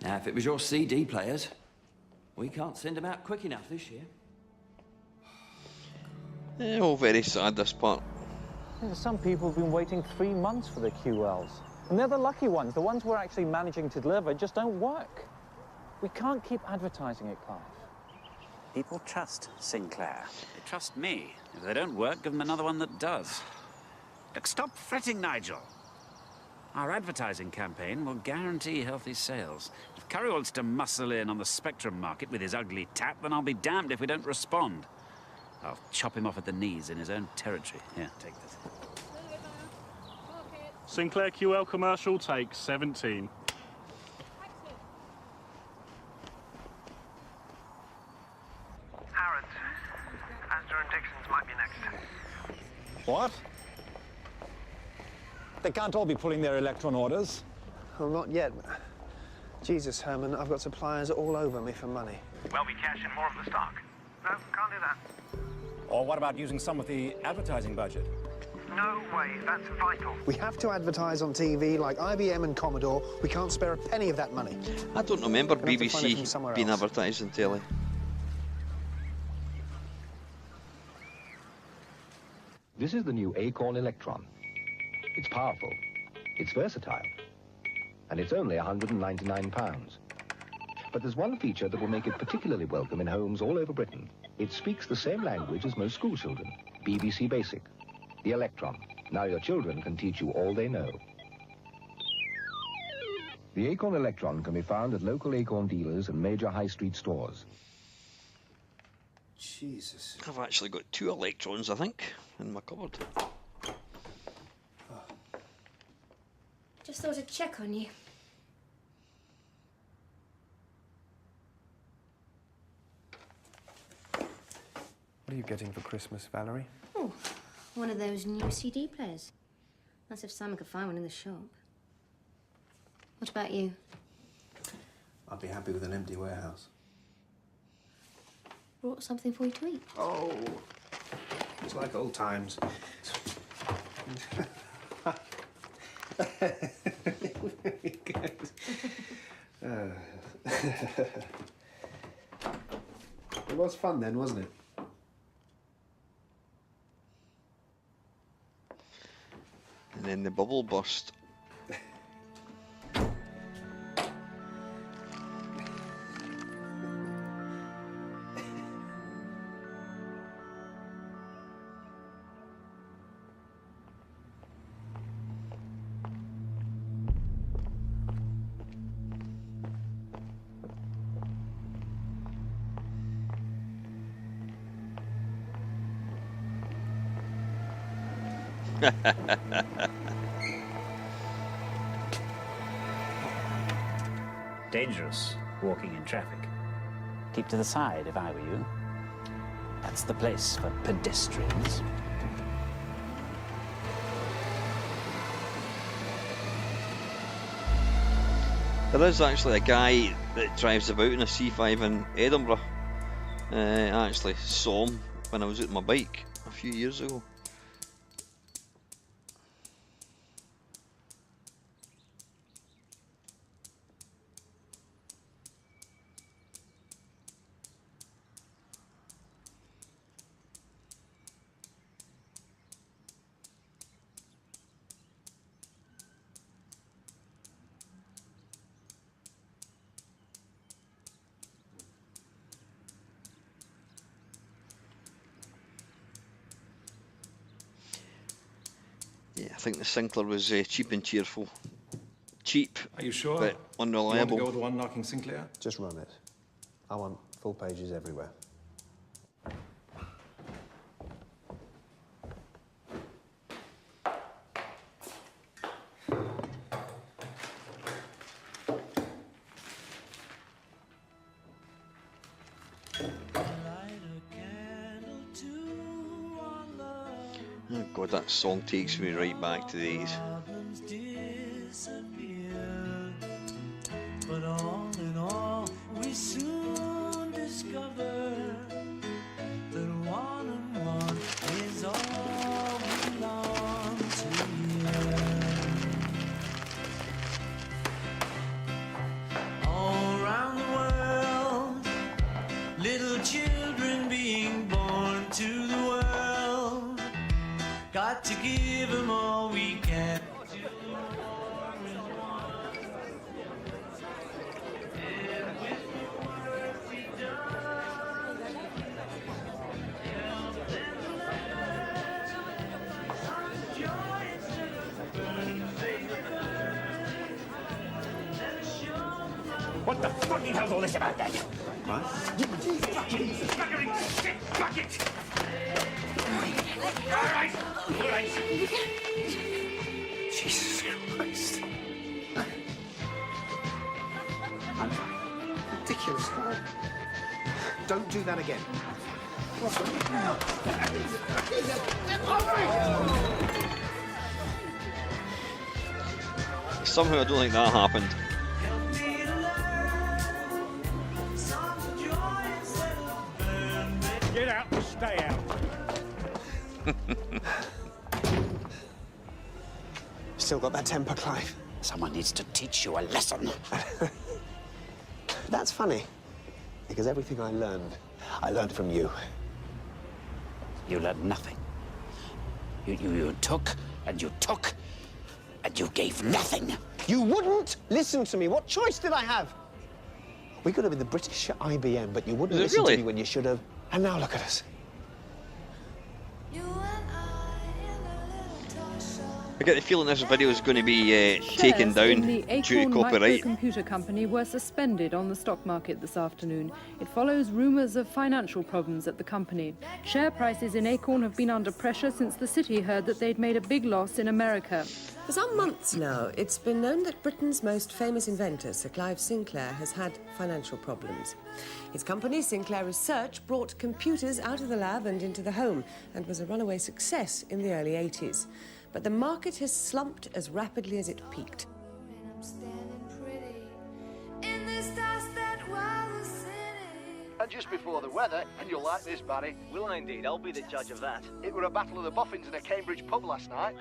Now, if it was your CD players, we can't send them out quick enough this year. Oh, very sad, this part. Some people have been waiting 3 months for the QLs. And they're the lucky ones. The ones we're actually managing to deliver just don't work. We can't keep advertising it, Clive. People trust Sinclair. They trust me. If they don't work, give them another one that does. Look, stop fretting, Nigel. Our advertising campaign will guarantee healthy sales. If Curry wants to muscle in on the Spectrum market with his ugly tat, then I'll be damned if we don't respond. I'll chop him off at the knees in his own territory. Here, take this. Sinclair QL commercial takes 17. Harrods. Astor and Dixon's might be next. What? They can't all be pulling their Electron orders. Well, not yet. Jesus, Herman, I've got suppliers all over me for money. Well, we cash in more of the stock. No, can't do that. Or what about using some of the advertising budget? No way, that's vital. We have to advertise on TV like IBM and Commodore. We can't spare a penny of that money. I don't remember We'll have to find it from BBC somewhere being else. advertised on telly. This is the new Acorn Electron. It's powerful, it's versatile, and it's only £199. But there's one feature that will make it particularly welcome in homes all over Britain. It speaks the same language as most school children, BBC Basic. The Electron. Now your children can teach you all they know. The Acorn Electron can be found at local Acorn dealers and major high street stores. Jesus. I've actually got 2 electrons, I think, in my cupboard. Just thought I'd check on you. What are you getting for Christmas, Valerie? Oh, one of those new CD players. That's if Simon could find one in the shop. What about you? I'd be happy with an empty warehouse. Brought something for you to eat. Oh, it's like old times. Very good. It was fun then, wasn't it? And then the bubble burst. Dangerous walking in traffic. Keep to the side if I were you. That's the place for pedestrians. There is actually a guy that drives about in a C5 in Edinburgh. I actually saw him when I was out on my bike a few years ago. Yeah, I think the Sinclair was cheap and cheerful. Cheap, Are you sure? but unreliable. You want to go with the one knocking Sinclair? Just run it. I want full pages everywhere. Oh God, that song takes me right back to these. But all in all, we soon discover that one and one is all belongs to you. All around the world, little children being born to the world. Got to give them all we can. What the fucking hell's all this about then? What? Fucking buggering shit bucket! All right. Jesus Christ. I'm fine. Ridiculous. Don't do that again. Somehow I don't think that happened. Get out and stay out. Still got that temper, Clive. Someone needs to teach you a lesson. That's funny, because everything I learned from you. You learned nothing. You took, and you took, and you gave nothing. You wouldn't listen to me. What choice did I have? We could have been the British IBM, but you wouldn't listen to me when you should have. And now look at us. You and I in a little toy shop. I get the feeling this video is going to be taken Shares down in the due to Acorn copyright. Microcomputer Company were suspended on the stock market this afternoon. It follows rumours of financial problems at the company. Share prices in Acorn have been under pressure since the city heard that they'd made a big loss in America. For some months now, it's been known that Britain's most famous inventor, Sir Clive Sinclair, has had financial problems. His company, Sinclair Research, brought computers out of the lab and into the home and was a runaway success in the early 80s. But the market has slumped as rapidly as it peaked. And just before the weather, and you'll like this, Barry. Will I indeed? I'll be the judge of that. It were a battle of the boffins in a Cambridge pub last night.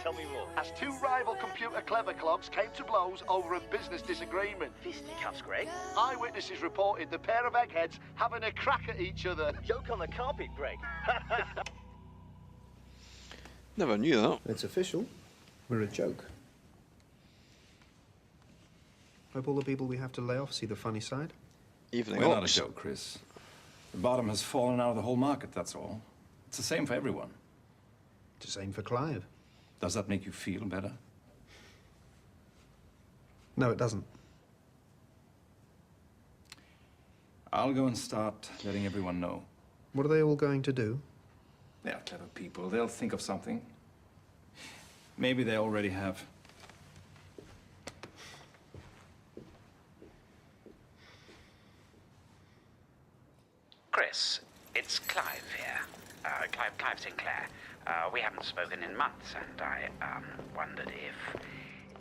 Tell me more. As two rival computer clever clogs came to blows over a business disagreement. Fisticuffs, Greg. Eyewitnesses reported the pair of eggheads having a crack at each other. Joke on the carpet, Greg. Never knew that. It's official. We're a joke. Hope all the people we have to lay off see the funny side. Evening We're not a joke, Chris. The bottom has fallen out of the whole market, that's all. It's the same for everyone. It's the same for Clive. Does that make you feel better? No, it doesn't. I'll go and start letting everyone know. What are they all going to do? They're clever people. They'll think of something. Maybe they already have. Chris, it's Clive here. Clive Sinclair. We haven't spoken in months, and I wondered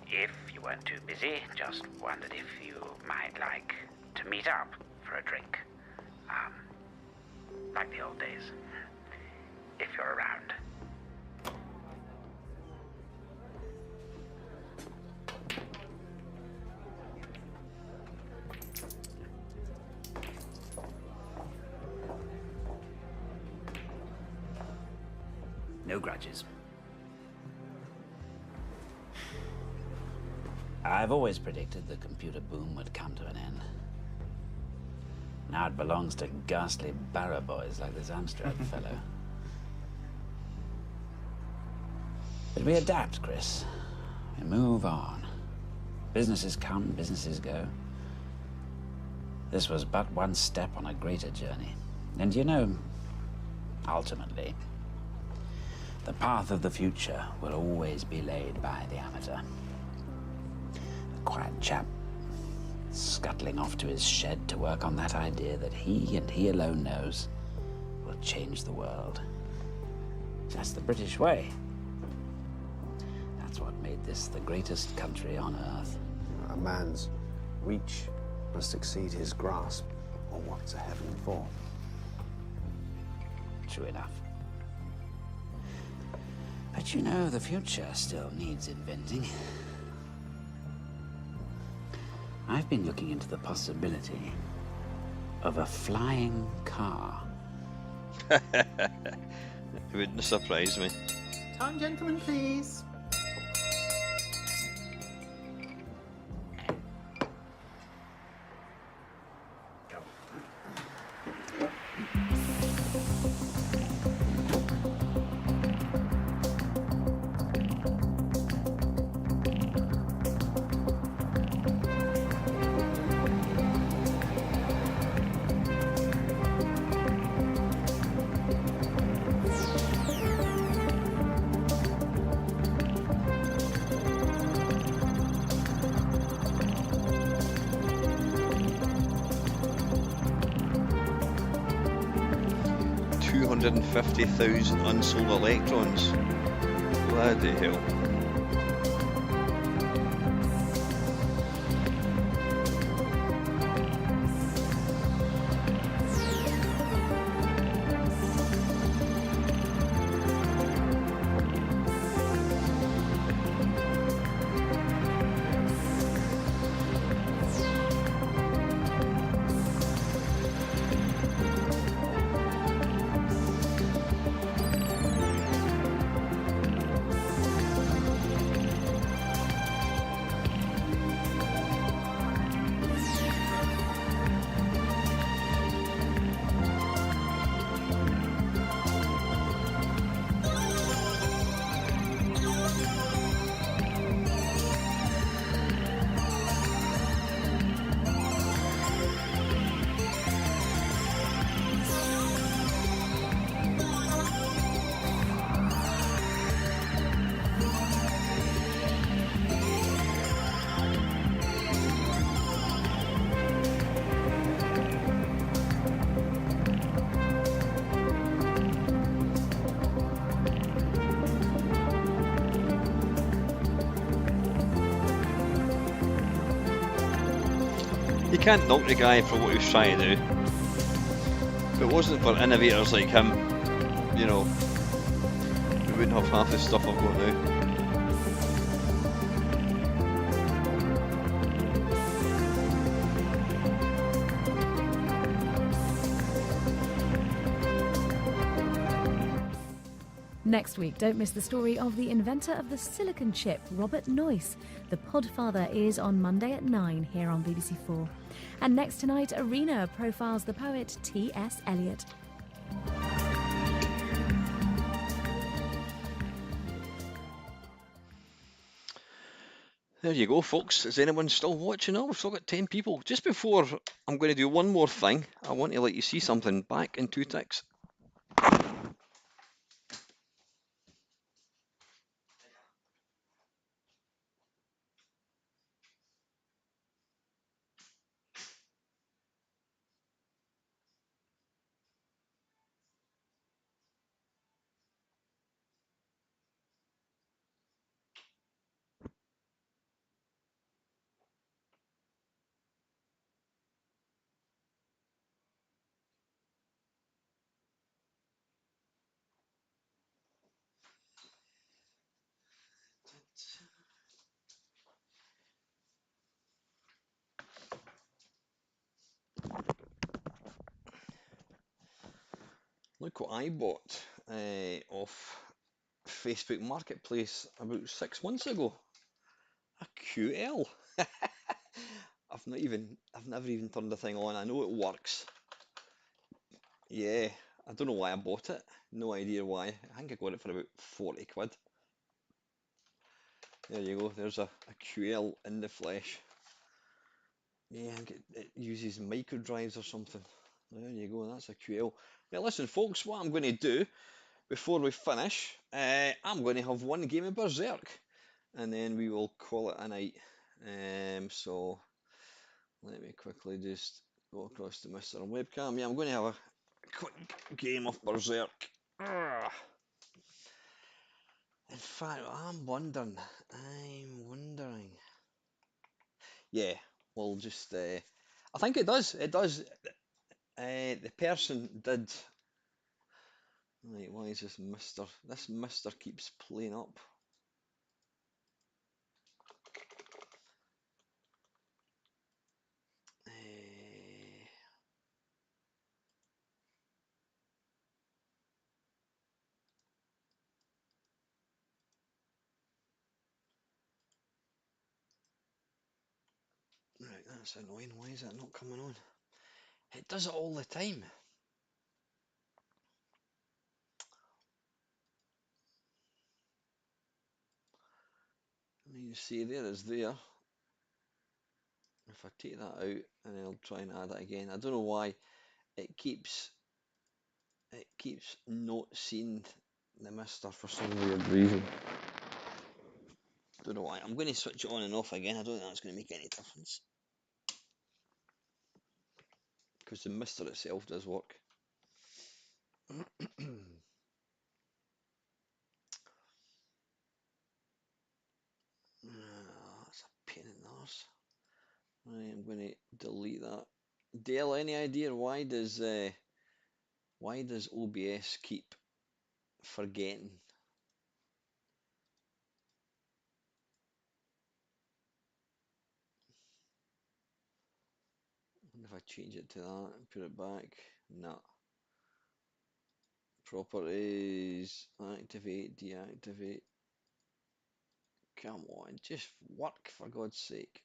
if you weren't too busy, just wondered if you might like to meet up for a drink. Like the old days. If you're around. No grudges. I've always predicted the computer boom would come to an end. Now it belongs to ghastly barrow boys like this Amstrad fellow. But we adapt, Chris. We move on. Businesses come, businesses go. This was but one step on a greater journey. And you know, ultimately, the path of the future will always be laid by the amateur. A quiet chap scuttling off to his shed to work on that idea that he and he alone knows will change the world. That's the British way. That's what made this the greatest country on earth. A man's reach must exceed his grasp on what's a heaven for. True enough. But you know, the future still needs inventing. I've been looking into the possibility of a flying car. It wouldn't surprise me. Time, gentlemen, please. $250,000 unsold electrons. Bloody hell. You can't knock the guy for what he was trying to do. If it wasn't for innovators like him, you know, we wouldn't have half the stuff I've got now. Next week, don't miss the story of the inventor of the silicon chip, Robert Noyce. The Podfather is on Monday at 9 here on BBC4. And next tonight, Arena profiles the poet T.S. Eliot. There you go, folks. Is anyone still watching? Oh, we've still got 10 people. Just before I'm going to do one more thing, I want to let you see something back in 2 ticks. Look what I bought off Facebook Marketplace about 6 months ago. A QL. I've never even turned the thing on. I know it works. Yeah, I don't know why I bought it. No idea why. I think I got it for about 40 quid. There you go. There's a QL in the flesh. Yeah, I think it uses micro drives or something. There you go. That's a QL. Now listen, folks. What I'm going to do before we finish, I'm going to have one game of Berserk, and then we will call it a night. So let me quickly just go across to Mr. Webcam. Yeah, I'm going to have a quick game of Berserk. Ugh. In fact, I'm wondering. Yeah, we'll just. I think it does. It does. The person did. Right, why is this Mister? This Mister keeps playing up. Right, that's annoying. Why is that not coming on? It does it all the time. You see there it's there. If I take that out and then I'll try and add it again. I don't know why it keeps not seeing the Mister for some weird reason. Don't know why. I'm going to switch it on and off again. I don't think that's going to make any difference. Because the Mister itself does work. That's a pain in the arse. Right, I'm going to delete that. Dale, any idea why does OBS keep forgetting? And if I change it to that and put it back, no. Properties, activate, deactivate. Come on, just work for God's sake.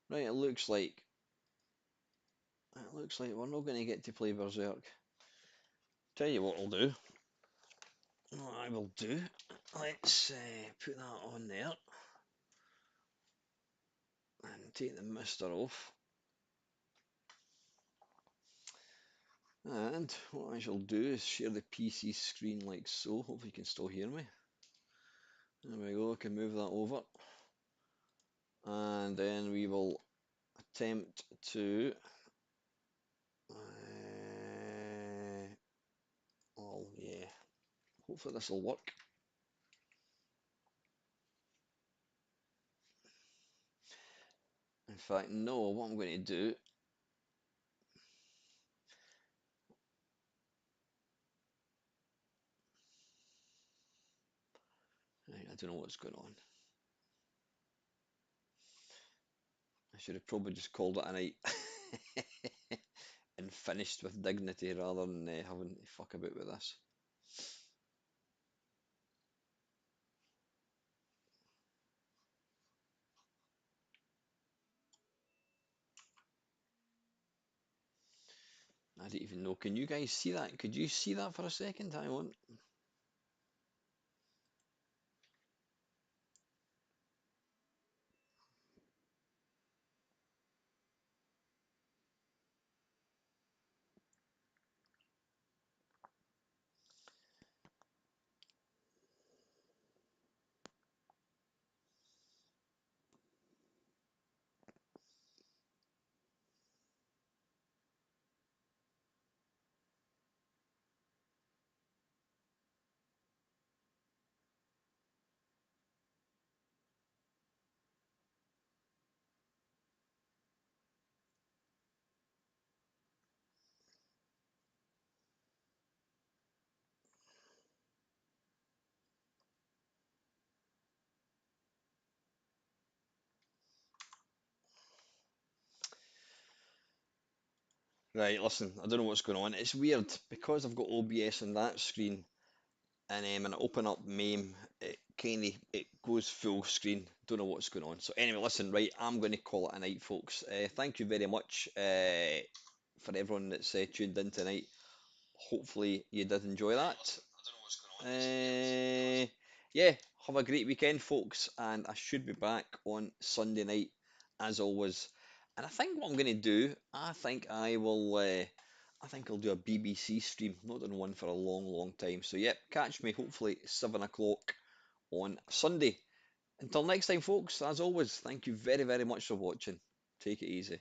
Right, it looks like we're not going to get to play Berserk. Tell you what I'll do. What I will do. Let's put that on there and take the Mister off. And what I shall do is share the PC screen like so. Hopefully you can still hear me. There we go, I can move that over. And then we will attempt to oh yeah, Hopefully this will work. In fact, no, what I'm going to do, right, I don't know what's going on. I should have probably just called it a night and finished with dignity rather than having to fuck about with this. I don't even know. Can you guys see that? Could you see that for a second? Hang on. Right, listen, I don't know what's going on. It's weird because I've got OBS on that screen, and when I open up MAME, it kind of it goes full screen. Don't know what's going on. So anyway, listen, right, I'm going to call it a night, folks. Thank you very much for everyone that's tuned in tonight. Hopefully you did enjoy that. Yeah, have a great weekend, folks, and I should be back on Sunday night as always. And I think what I'm going to do, I think I will. I think I'll do a BBC stream. Not done one for a long, long time. So yep, catch me hopefully 7 o'clock on Sunday. Until next time, folks. As always, thank you very, very much for watching. Take it easy.